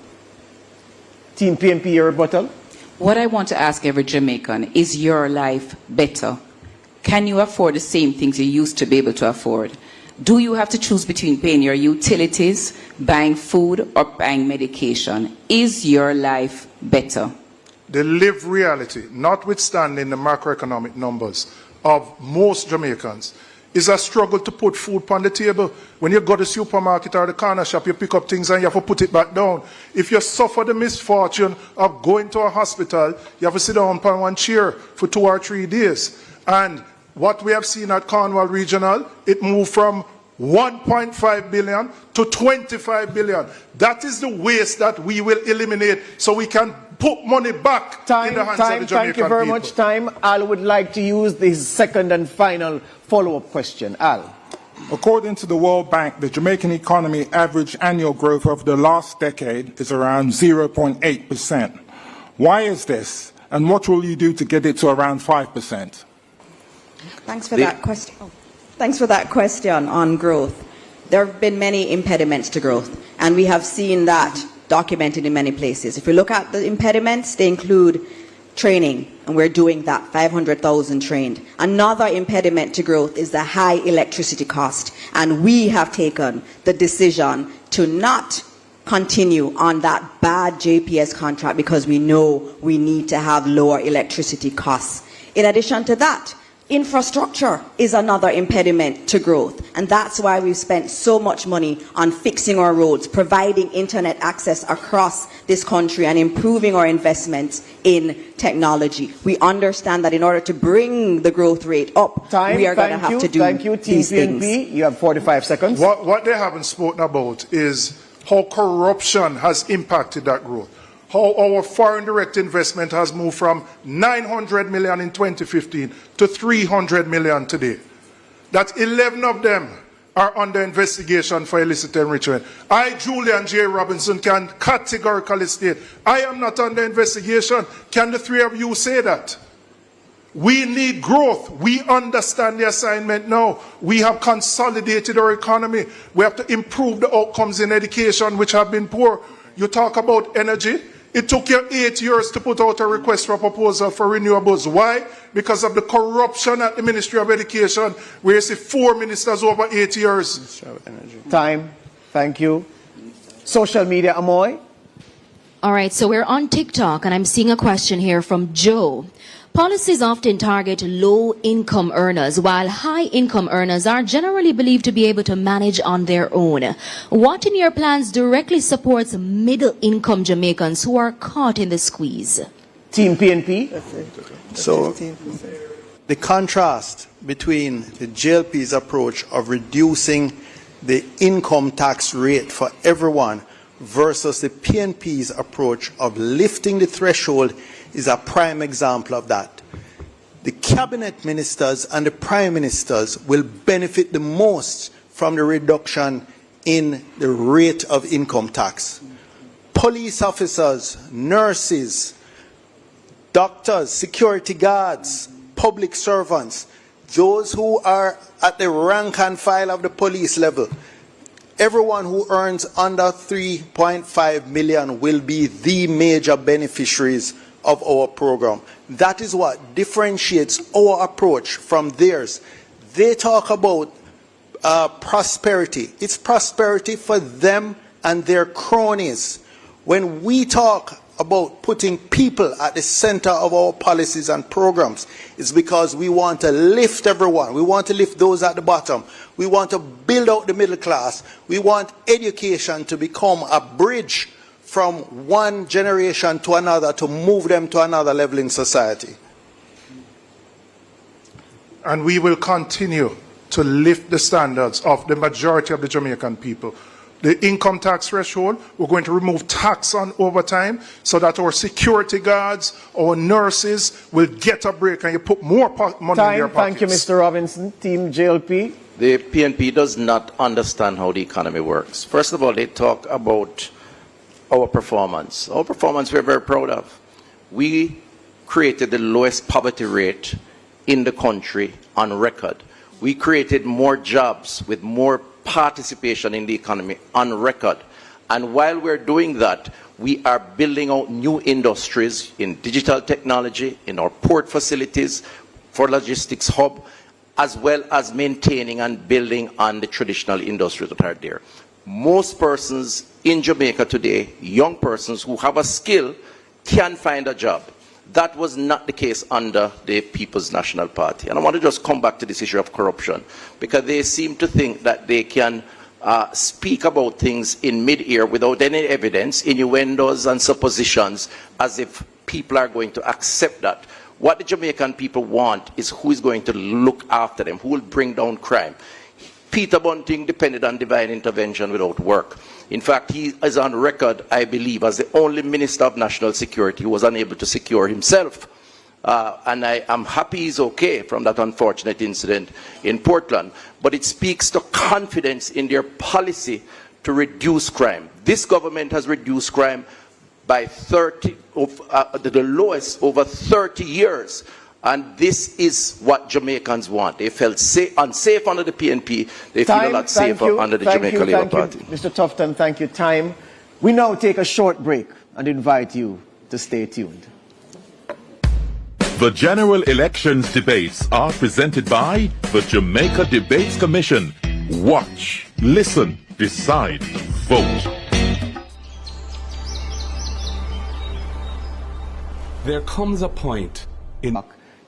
Team PNP, your rebuttal. What I want to ask every Jamaican, is your life better? Can you afford the same things you used to be able to afford? Do you have to choose between paying your utilities, buying food, or buying medication? Is your life better? The lived reality, notwithstanding the macroeconomic numbers of most Jamaicans, is a struggle to put food on the table. When you go to the supermarket or the corner shop, you pick up things and you have to put it back down. If you suffer the misfortune of going to a hospital, you have to sit down on one chair for 2 or 3 days. And what we have seen at Cornwall Regional, it moved from 1.5 billion to 25 billion. That is the waste that we will eliminate so we can put money back in the hands of the Jamaican Thank you very people. much. Time. Al would like to use this second and final follow-up question. Al. According to the World Bank, the Jamaican economy average annual growth over the last decade is around 0.8%. Why is this? And what will you do to get it to around 5%? Thanks for that question. Thanks for that question on growth. There have been many impediments to growth, and we have seen that documented in many places. If we look at the impediments, they include training, and we're doing that, 500,000 trained. Another impediment to growth is the high electricity cost, and we have taken the decision to not continue on that bad JPS contract because we know we need to have lower electricity costs. In addition to that, infrastructure is another impediment to growth, and that's why we've spent so much money on fixing our roads, providing internet access across this country, and improving our investments in technology. We understand that in order to bring the growth rate up, we are going to have to do these things. PNP, you have 45 seconds. What they haven't spoken about is how corruption has impacted that growth. How our foreign direct investment has moved from 900 million in 2015 to 300 million today. That 11 of them are under investigation for illicit enrichment. I, Julian J. Robinson, can categorically state, I am not under investigation. Can the three of you say that? We need growth. We understand the assignment now. We have consolidated our economy. We have to improve the outcomes in education, which have been poor. You talk about energy. It took you 8 years to put out a request for proposal for renewables. Why? Because of the corruption at the Ministry of Education, where you see 4 ministers over 8 years. Time. Thank you. Social media, Amoy. All right, so we're on TikTok, and I'm seeing a question here from Joe. Policies often target low-income earners, while high-income earners are generally believed to be able to manage on their own. What in your plans directly supports middle-income Jamaicans who are caught in the squeeze? Team PNP. So the contrast between the JLP's approach of reducing the income tax rate for everyone versus the PNP's approach of lifting the threshold is a prime example of that. The cabinet ministers and the prime ministers will benefit the most from the reduction in the rate of income tax. Police officers, nurses, doctors, security guards, public servants, those who are at the rank and file of the police level, everyone who earns under 3.5 million will be the major beneficiaries of our program. That is what differentiates our approach from theirs. They talk about prosperity. It's prosperity for them and their cronies. When we talk about putting people at the center of our policies and programs, it's because we want to lift everyone. We want to lift those at the bottom. We want to build out the middle class. We want education to become a bridge from one generation to another to move them to another level in society. And we will continue to lift the standards of the majority of the Jamaican people. The income tax threshold, we're going to remove tax on overtime so that our security guards, our nurses will get a break and you put more money in their pockets. Thank you, Mr. Robinson. Team JLP. The PNP does not understand how the economy works. First of all, they talk about our performance. Our performance we're very proud of. We created the lowest poverty rate in the country on record. We created more jobs with more participation in the economy on record. And while we're doing that, we are building out new industries in digital technology, in our port facilities, for logistics hub, as well as maintaining and building on the traditional industries that are there. Most persons in Jamaica today, young persons who have a skill, can find a job. That was not the case under the People's National Party. And I want to just come back to this issue of corruption, because they seem to think that they can speak about things in mid-air without any evidence, innuendos and suppositions, as if people are going to accept that. What the Jamaican people want is who is going to look after them, who will bring down crime. Peter Bunting depended on divine intervention without work. In fact, he is on record, I believe, as the only Minister of National Security who was unable to secure himself. And I am happy he's okay from that unfortunate incident in Portland. But it speaks to confidence in their policy to reduce crime. This government has reduced crime by the lowest over 30 years. And this is what Jamaicans want. They felt unsafe under the PNP. They feel a lot safer under the Jamaica Labour Party. Mr. Tufton, thank you. Time. We now take a short break and invite you to stay tuned. The general elections debates are presented by the Jamaica Debates Commission. Watch, listen, decide, vote. There comes a point in...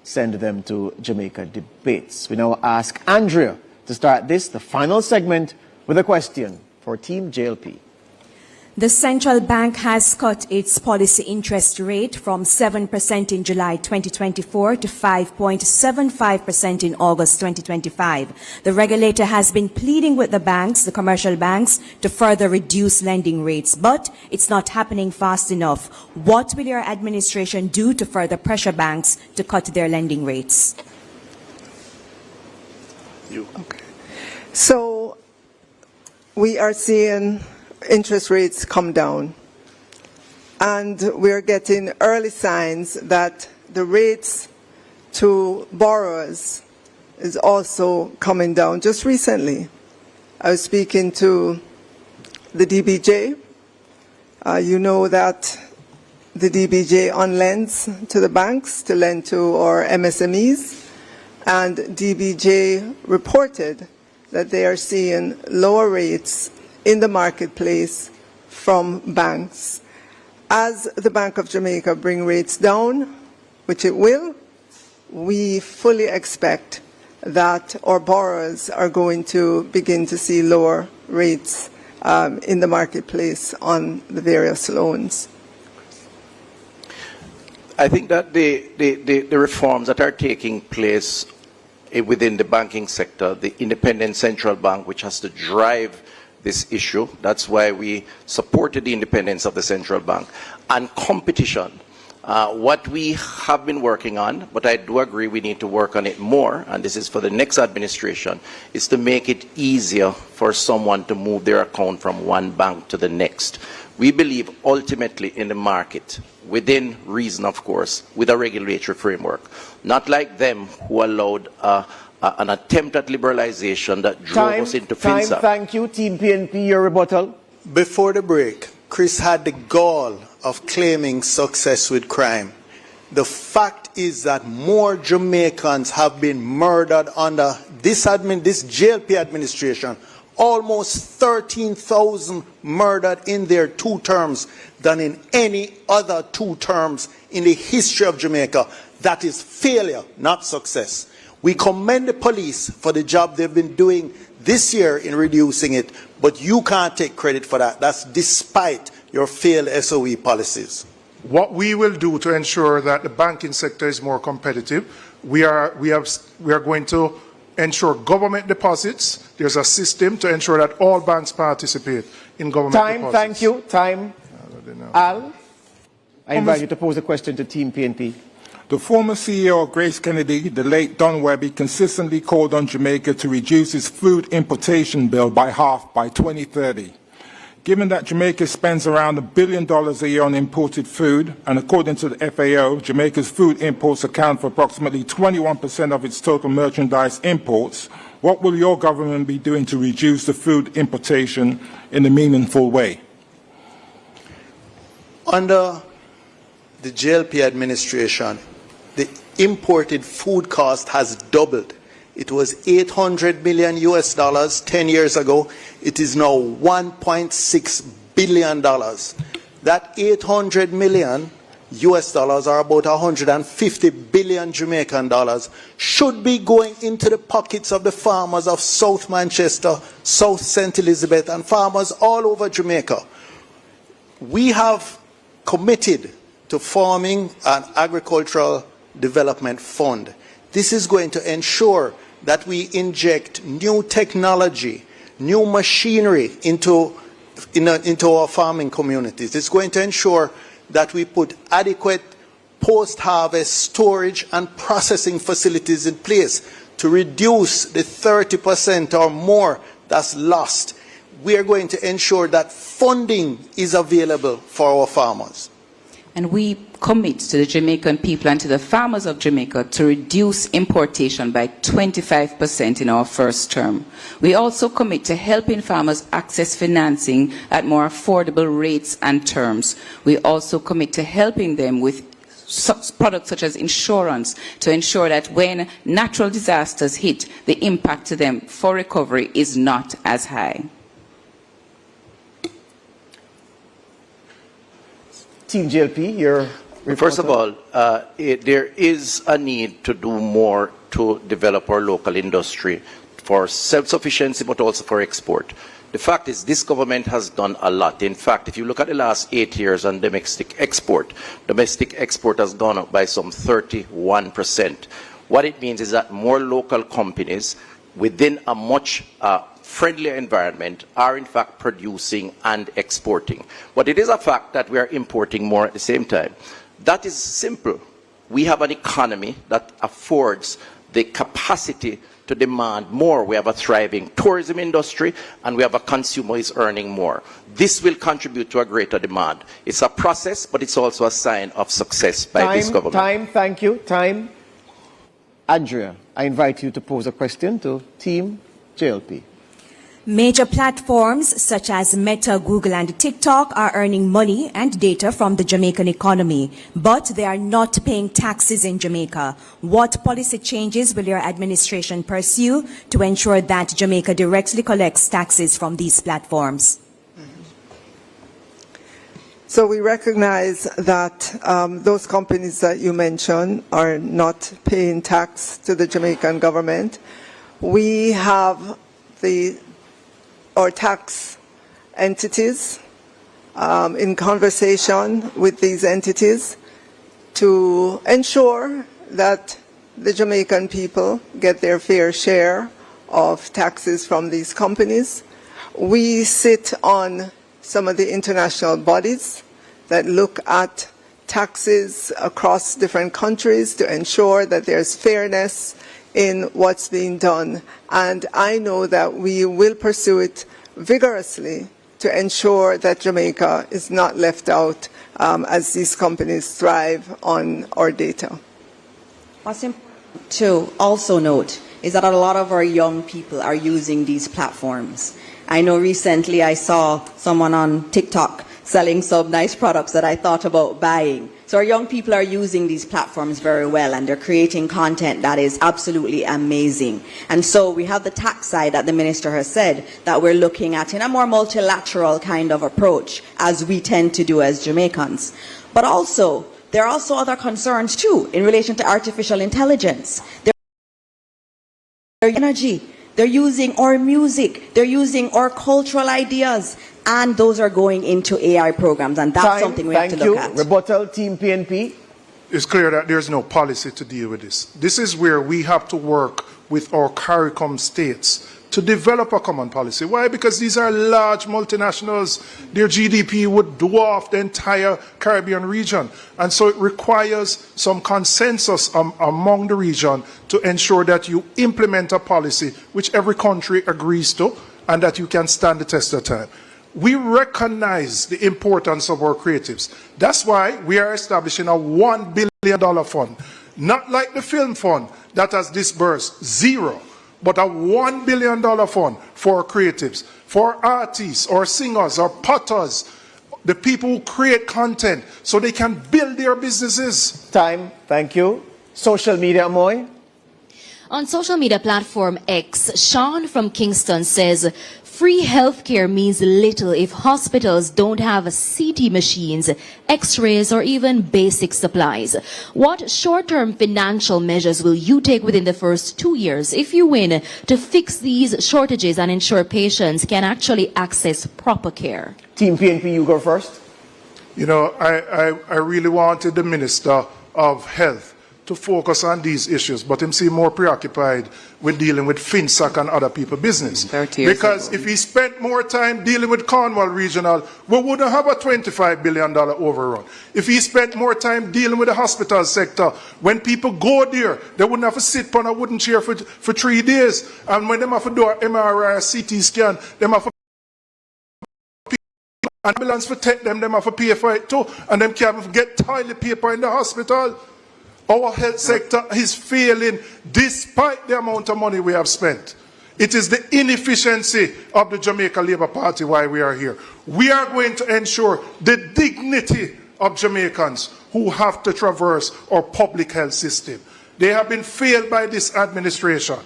Send them to Jamaica Debates. We now ask Andrea to start the final segment, with a question for Team JLP. The central bank has cut its policy interest rate from 7% in July 2024 to 5.75% in August 2025. The regulator has been pleading with the banks, the commercial banks, to further reduce lending rates, but it's not happening fast enough. What will your administration do to further pressure banks to cut their lending rates? Okay. So we are seeing interest rates come down, and we're getting early signs that the rates to borrowers is also coming down. Just recently, I was speaking to the DBJ. You know that the DBJ on-lends to the banks to lend to our MSMEs, and DBJ reported that they are seeing lower rates in the marketplace from banks. As the Bank of Jamaica bring rates down, which it will, we fully expect that our borrowers are going to begin to see lower rates in the marketplace on the various loans. I think that the reforms that are taking place within the banking sector, the independent central bank, which has to drive this issue, that's why we supported the independence of the central bank, and competition. What we have been working on, but I do agree we need to work on it more, and this is for the next administration, is to make it easier for someone to move their account from one bank to the next. We believe ultimately in the market, within reason of course, with a regulatory framework, not like them who allowed an attempt at liberalization that drove us into FinSA. Thank you. Team PNP, your rebuttal. Before the break, Chris had the gall of claiming success with crime. The fact is that more Jamaicans have been murdered under this JLP administration, almost 13,000 murdered in their 2 terms than in any other 2 terms in the history of Jamaica. That is failure, not success. We commend the police for the job they've been doing this year in reducing it, but you can't take credit for that. That's despite your failed SOE policies. What we will do to ensure that the banking sector is more competitive, we are going to ensure government deposits. There's a system to ensure that all banks participate in government deposits. Thank you. Al, I invite you to pose a question to Team PNP. The former CEO of Grace Kennedy, the late Don Webby, consistently called on Jamaica to reduce its food importation bill by half by 2030. Given that Jamaica spends around $1 billion a year on imported food, and according to the FAO, Jamaica's food imports account for approximately 21% of its total merchandise imports, what will your government be doing to reduce the food importation in a meaningful way? Under the JLP administration, the imported food cost has doubled. It was $800 million US 10 years ago. It is now $1.6 billion. That 800 million US dollars, or about 150 billion Jamaican dollars, should be going into the pockets of the farmers of South Manchester, South St. Elizabeth, and farmers all over Jamaica. We have committed to forming an agricultural development fund. This is going to ensure that we inject new technology, new machinery into our farming communities. It's going to ensure that we put adequate post-harvest storage and processing facilities in place to reduce the 30% or more that's lost. We are going to ensure that funding is available for our farmers. And we commit to the Jamaican people and to the farmers of Jamaica to reduce importation by 25% in our first term. We also commit to helping farmers access financing at more affordable rates and terms. We also commit to helping them with products such as insurance to ensure that when natural disasters hit, the impact to them for recovery is not as high. Team JLP, your report. First of all, there is a need to do more to develop our local industry for self-sufficiency, but also for export. The fact is this government has done a lot. In fact, if you look at the last 8 years on domestic export has gone up by some 31%. What it means is that more local companies within a much friendlier environment are in fact producing and exporting. But it is a fact that we are importing more at the same time. That is simple. We have an economy that affords the capacity to demand more. We have a thriving tourism industry and we have a consumer who is earning more. This will contribute to a greater demand. It's a process, but it's also a sign of success by this government. Thank you. Andrea, I invite you to pose a question to Team JLP. Major platforms such as Meta, Google, and TikTok are earning money and data from the Jamaican economy, but they are not paying taxes in Jamaica. What policy changes will your administration pursue to ensure that Jamaica directly collects taxes from these platforms? So we recognize that those companies that you mentioned are not paying tax to the Jamaican government. We have our tax entities in conversation with these entities. to ensure that the Jamaican people get their fair share of taxes from these companies. We sit on some of the international bodies that look at taxes across different countries to ensure that there's fairness in what's being done. And I know that we will pursue it vigorously to ensure that Jamaica is not left out as these companies thrive on our data. What's important to also note is that a lot of our young people are using these platforms. I know recently I saw someone on TikTok selling some nice products that I thought about buying. So our young people are using these platforms very well, and they're creating content that is absolutely amazing. And so we have the tax side that the minister has said that we're looking at in a more multilateral kind of approach, as we tend to do as Jamaicans. But also, there are also other concerns too in relation to artificial intelligence. Their energy, they're using our music, they're using our cultural ideas, and those are going into AI programs, and that's something we have to look at. Rebuttal, Team PNP. It's clear that there's no policy to deal with this. This is where we have to work with our CARICOM states to develop a common policy. Why? Because these are large multinationals. Their GDP would dwarf the entire Caribbean region. And so it requires some consensus among the region to ensure that you implement a policy which every country agrees to and that you can stand the test of time. We recognize the importance of our creatives. That's why we are establishing a $1 billion fund. Not like the film fund that has disbursed zero, but a $1 billion fund for creatives, for artists or singers or potters, the people who create content so they can build their businesses. Time, thank you. Social media, Moy. On social media platform X, Sean from Kingston says, free healthcare means little if hospitals don't have CT machines, x-rays, or even basic supplies. What short-term financial measures will you take within the first 2 years, if you win, to fix these shortages and ensure patients can actually access proper care? Team PNP, you go first. You know, I really wanted the Minister of Health to focus on these issues, but him seem more preoccupied with dealing with FinSAC and other people's business. Because if he spent more time dealing with Cornwall Regional, we wouldn't have a $25 billion overrun. If he spent more time dealing with the hospital sector, when people go there, they wouldn't have to sit on a wooden chair for 3 days. And when they have to do an MRI or CT scan, they have to ambulance for take them have to pay for it too, and them can't get toilet paper in the hospital. Our health sector is failing despite the amount of money we have spent. It is the inefficiency of the Jamaica Labour Party why we are here. We are going to ensure the dignity of Jamaicans who have to traverse our public health system. They have been failed by this administration.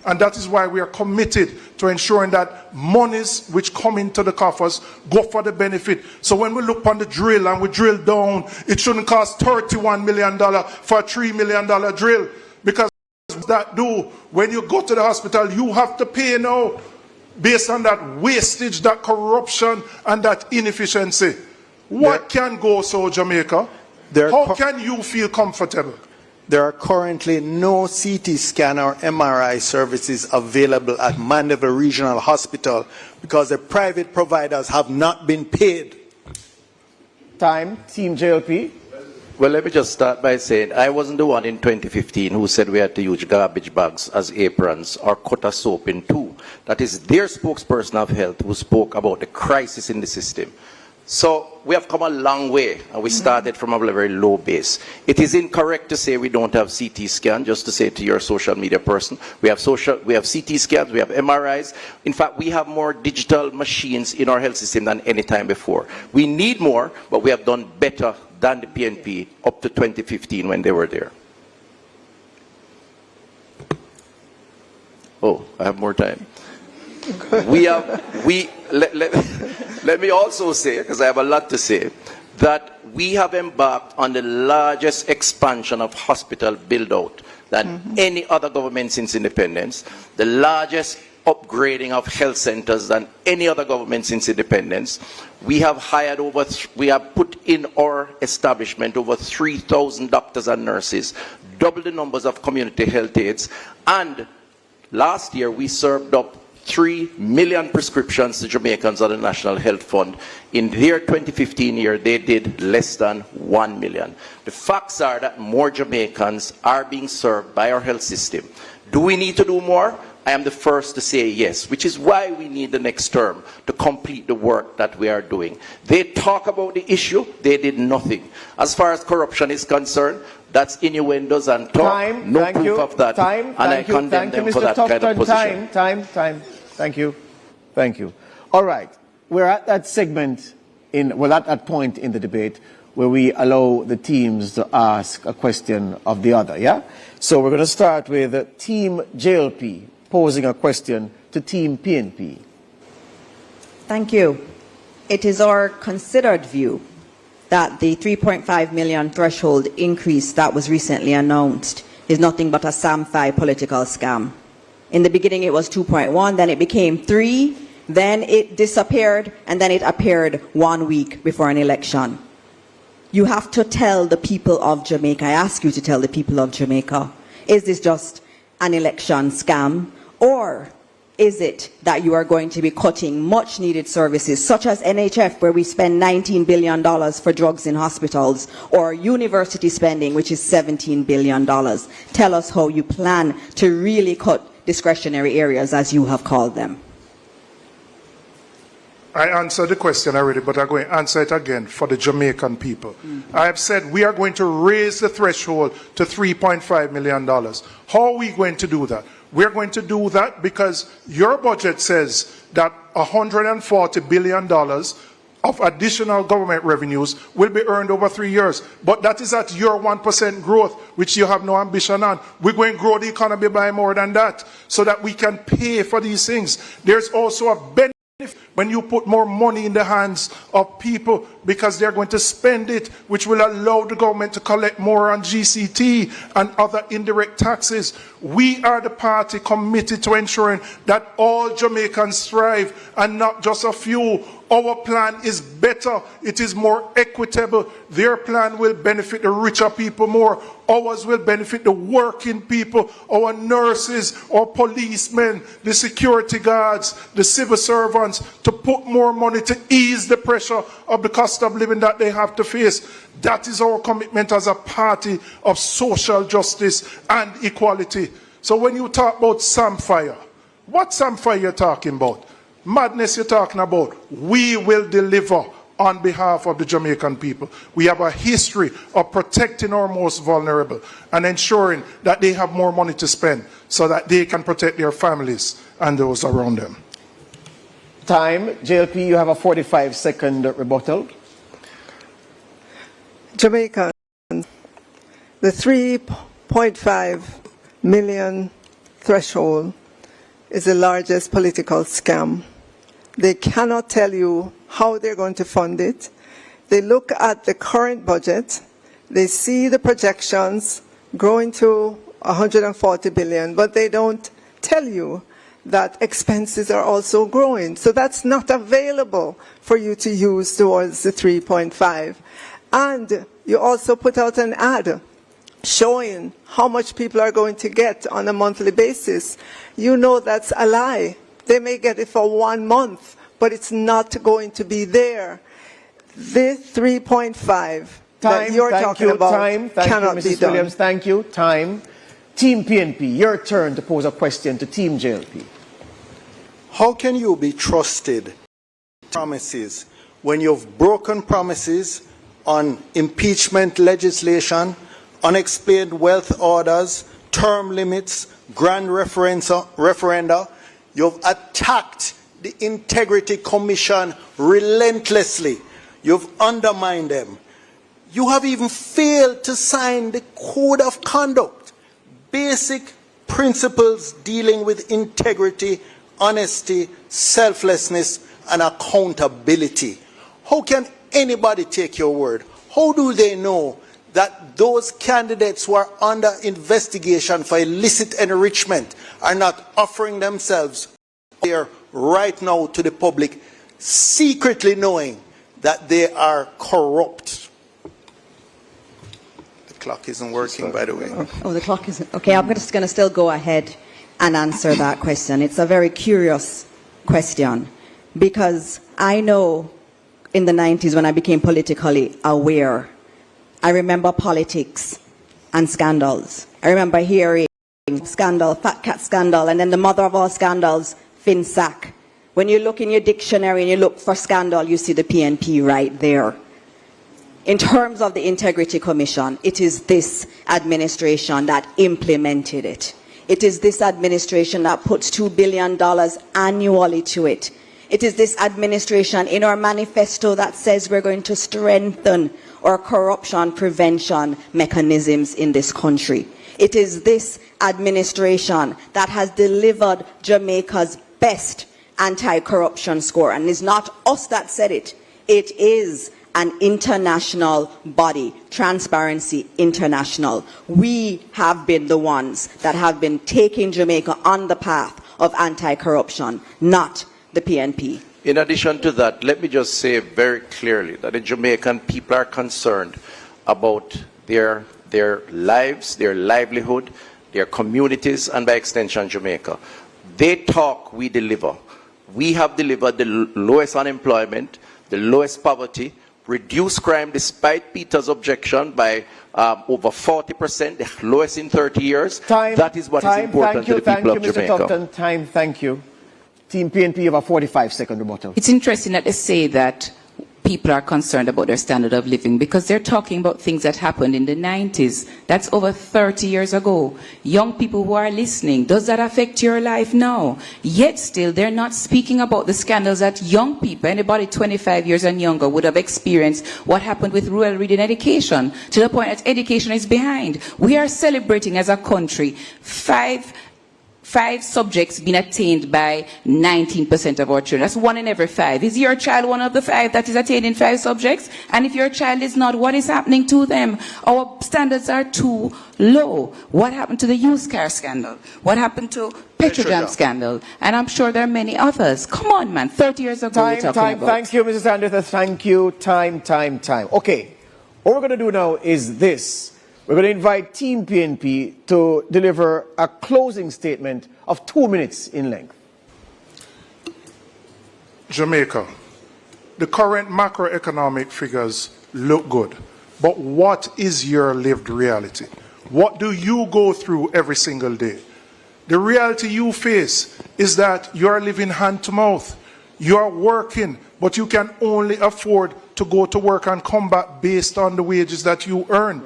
And that is why we are committed to ensuring that monies which come into the coffers go for the benefit. So when we look on the drill and we drill down, it shouldn't cost $31 million for a $3 million drill. Because that do, when you go to the hospital, you have to pay now based on that wastage, that corruption, and that inefficiency. What can go so, Jamaica? How can you feel comfortable? There are currently no CT scan or MRI services available at Mandeville Regional Hospital because the private providers have not been paid. Time, Team JLP. Well, let me just start by saying I wasn't the one in 2015 who said we had to use garbage bags as aprons or cut a soap in two. That is their spokesperson of health who spoke about the crisis in the system. So we have come a long way, and we started from a very low base. It is incorrect to say we don't have CT scan, just to say to your social media person. We have CT scans, we have MRIs. In fact, we have more digital machines in our health system than any time before. We need more, but we have done better than the PNP up to 2015 when they were there. Oh, I have more time. Let me also say, because I have a lot to say, that we have embarked on the largest expansion of hospital build-out than any other government since independence, the largest upgrading of health centers than any other government since independence. We have hired we have put in our establishment over 3,000 doctors and nurses, double the numbers of community health aides, and last year we served up 3 million prescriptions to Jamaicans on the National Health Fund. In their 2015 year, they did less than 1 million. The facts are that more Jamaicans are being served by our health system. Do we need to do more? I am the first to say yes, which is why we need the next term to complete the work that we are doing. They talk about the issue, they did nothing. As far as corruption is concerned, that's innuendos and talk, Time, no thank proof you. of that, Time, and I thank you, condemn thank you, them for Mr. that kind of Tufton. position. Time. Thank you. Thank you. All right. We're at that segment at that point in the debate where we allow the teams to ask a question of the other, yeah? So we're going to start with Team JLP posing a question to Team PNP. Thank you. It is our considered view that the 3.5 million threshold increase that was recently announced is nothing but a Samfi political scam. In the beginning it was 2.1, then it became 3, then it disappeared, and then it appeared 1 week before an election. You have to tell the people of Jamaica, I ask you to tell the people of Jamaica, is this just an election scam, or is it that you are going to be cutting much needed services such as NHF, where we spend $19 billion for drugs in hospitals, or university spending, which is $17 billion? Tell us how you plan to really cut discretionary areas, as you have called them. I answered the question already, but I'm going to answer it again for the Jamaican people. I have said we are going to raise the threshold to $3.5 million. How are we going to do that? We're going to do that because your budget says that $140 billion of additional government revenues will be earned over 3 years. But that is at your 1% growth, which you have no ambition on. We're going to grow the economy by more than that so that we can pay for these things. There's also a benefit when you put more money in the hands of people, because they're going to spend it, which will allow the government to collect more on GCT and other indirect taxes. We are the party committed to ensuring that all Jamaicans thrive and not just a few. Our plan is better. It is more equitable. Their plan will benefit the richer people more. Ours will benefit the working people, our nurses, our policemen, the security guards, the civil servants, to put more money to ease the pressure of the cost of living that they have to face. That is our commitment as a party of social justice and equality. So when you talk about Samfire, what Samfire you're talking about? Madness you're talking about? We will deliver on behalf of the Jamaican people. We have a history of protecting our most vulnerable and ensuring that they have more money to spend so that they can protect their families and those around them. Time. JLP, you have a 45-second rebuttal. Jamaicans, the 3.5 million threshold is the largest political scam. They cannot tell you how they're going to fund it. They look at the current budget, they see the projections growing to 140 billion, but they don't tell you that expenses are also growing. So that's not available for you to use towards the 3.5. And you also put out an ad showing how much people are going to get on a monthly basis. You know that's a lie. They may get it for 1 month, but it's not going to be there. The 3.5 that you're talking about cannot be done. Williams, thank you. Time. Team PNP, your turn to pose a question to Team JLP. How can you be trusted promises when you've broken promises on impeachment legislation, unexplained wealth orders, term limits, grand referenda? You've attacked the Integrity Commission relentlessly. You've undermined them. You have even failed to sign the Code of Conduct, basic principles dealing with integrity, honesty, selflessness, and accountability. How can anybody take your word? How do they know that those candidates who are under investigation for illicit enrichment are not offering themselves There right now to the public, secretly knowing that they are corrupt. The clock isn't working, by the way. Oh, the clock isn't. Okay, I'm just going to still go ahead and answer that question. It's a very curious question because I know in the 90s when I became politically aware, I remember politics and scandals. I remember hearing scandal, fat cat scandal, and then the mother of all scandals, FinSac. When you look in your dictionary and you look for scandal, you see the PNP right there. In terms of the Integrity Commission, it is this administration that implemented it. It is this administration that puts $2 billion annually to it. It is this administration in our manifesto that says we're going to strengthen our corruption prevention mechanisms in this country. It is this administration that has delivered Jamaica's best anti-corruption score. And it's not us that said it. It is an international body, Transparency International. We have been the ones that have been taking Jamaica on the path of anti-corruption, not the PNP. In addition to that, let me just say very clearly that the Jamaican people are concerned about their lives, their livelihood, their communities, and by extension, Jamaica. They talk, we deliver. We have delivered the lowest unemployment, the lowest poverty, reduced crime despite Peter's objection by over 40%, the lowest in 30 years. That is what is important to the people of Jamaica. Thank you, Mr. Tufton. Thank you. Team PNP, you have a 45-second rebuttal. It's interesting that they say that people are concerned about their standard of living because they're talking about things that happened in the 90s. That's over 30 years ago. Young people who are listening, does that affect your life now? Yet still, they're not speaking about the scandals that young people, anybody 25 years and younger, would have experienced what happened with rural reading education, to the point that education is behind. We are celebrating as a country five subjects being attained by 19% of our children. That's 1 in every 5. Is your child one of the 5 that is attained in 5 subjects? And if your child is not, what is happening to them? Our standards are too low. What happened to the used car scandal? What happened to Petrojam scandal? And I'm sure there are many others. Come on, man. 30 years ago we're talking about. Thank you, Mrs. Anderson. Thank you. Time. Okay. What we're going to do now is this. We're going to invite Team PNP to deliver a closing statement of 2 minutes in length. Jamaica, the current macroeconomic figures look good, but what is your lived reality? What do you go through every single day? The reality you face is that you are living hand to mouth. You are working, but you can only afford to go to work and come back based on the wages that you earn.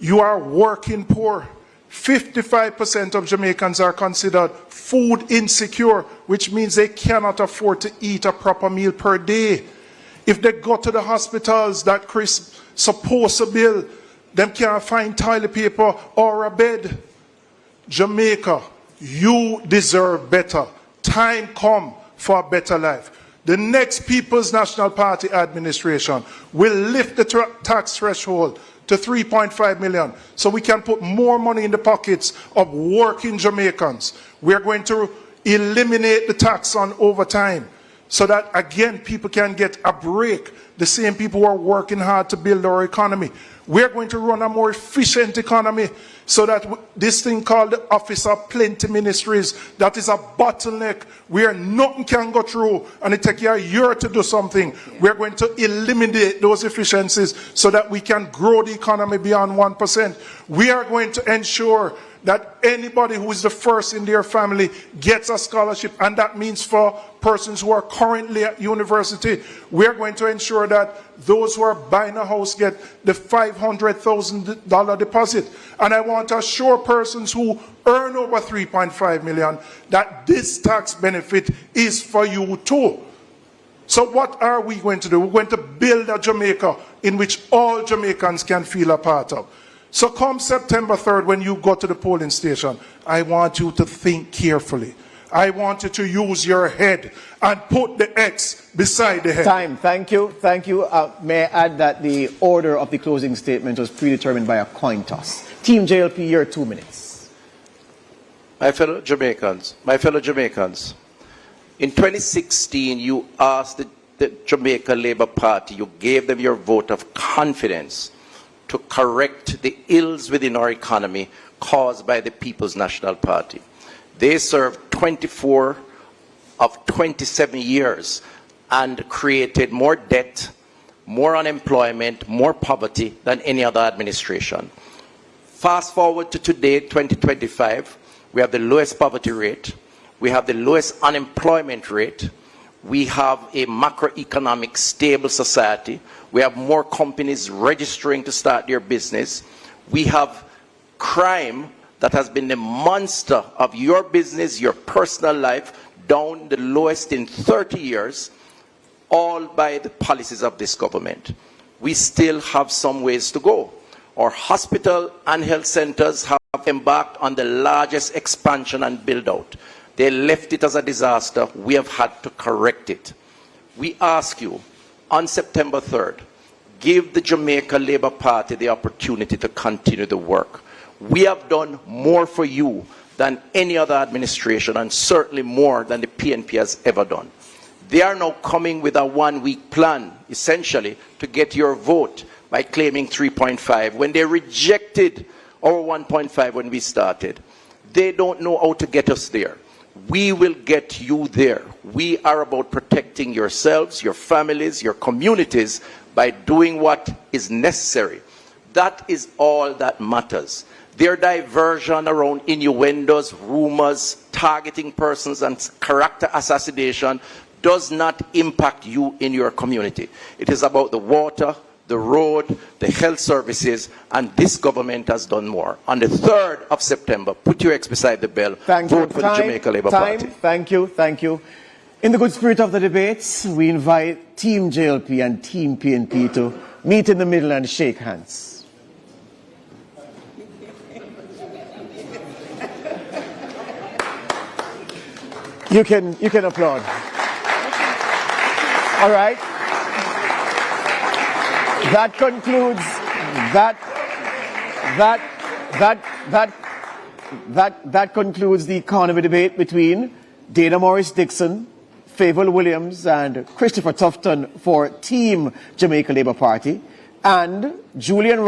You are working poor. 55% of Jamaicans are considered food insecure, which means they cannot afford to eat a proper meal per day. If they go to the hospitals that Chris supposed to bill, them can't find toilet paper or a bed. Jamaica, you deserve better. Time come for a better life. The next People's National Party administration will lift the tax threshold to 3.5 million, so we can put more money in the pockets of working Jamaicans. We are going to eliminate the tax on overtime, so that again people can get a break. The same people who are working hard to build our economy. We are going to run a more efficient economy, so that this thing called the Office of Plenty Ministries, that is a bottleneck where nothing can go through and it takes you a year to do something. We are going to eliminate those efficiencies so that we can grow the economy beyond 1%. We are going to ensure that anybody who is the first in their family gets a scholarship, and that means for persons who are currently at university, we're going to ensure that those who are buying a house get the $500,000 deposit. And I want to assure persons who earn over 3.5 million that this tax benefit is for you too. So what are we going to do? We're going to build a Jamaica in which all Jamaicans can feel a part of. So come September 3rd, when you go to the polling station, I want you to think carefully. I want you to use your head and put the X beside the head. Thank you. May I add that the order of the closing statement was predetermined by a coin toss. Team JLP, your 2 minutes. My fellow Jamaicans, In 2016, you asked the Jamaica Labour Party, you gave them your vote of confidence to correct the ills within our economy caused by the People's National Party. They served 24 of 27 years and created more debt, more unemployment, more poverty than any other administration. Fast forward to today, 2025, we have the lowest poverty rate, we have the lowest unemployment rate, we have a macroeconomic stable society, we have more companies registering to start their business, we have crime that has been the monster of your business, your personal life, down the lowest in 30 years, all by the policies of this government. We still have some ways to go. Our hospital and health centers have embarked on the largest expansion and build-out. They left it as a disaster. We have had to correct it. We ask you, on September 3rd, give the Jamaica Labour Party the opportunity to continue the work. We have done more for you than any other administration, and certainly more than the PNP has ever done. They are now coming with a one-week plan, essentially, to get your vote by claiming 3.5, when they rejected our 1.5 when we started. They don't know how to get us there. We will get you there. We are about protecting yourselves, your families, your communities by doing what is necessary. That is all that matters. Their diversion around innuendos, rumors, targeting persons, and character assassination does not impact you in your community. It is about the water, the road, the health services, and this government has done more. On the 3rd of September, put your X beside the bell, vote for the Jamaica Labour Party. Thank you, thank you. In the good spirit of the debates, we invite Team JLP and Team PNP to meet in the middle and shake hands. You can applaud. All right. That concludes that concludes the economy debate between Dana Morris Dixon, Favour Williams, and Christopher Tufton for Team Jamaica Labour Party, and Julian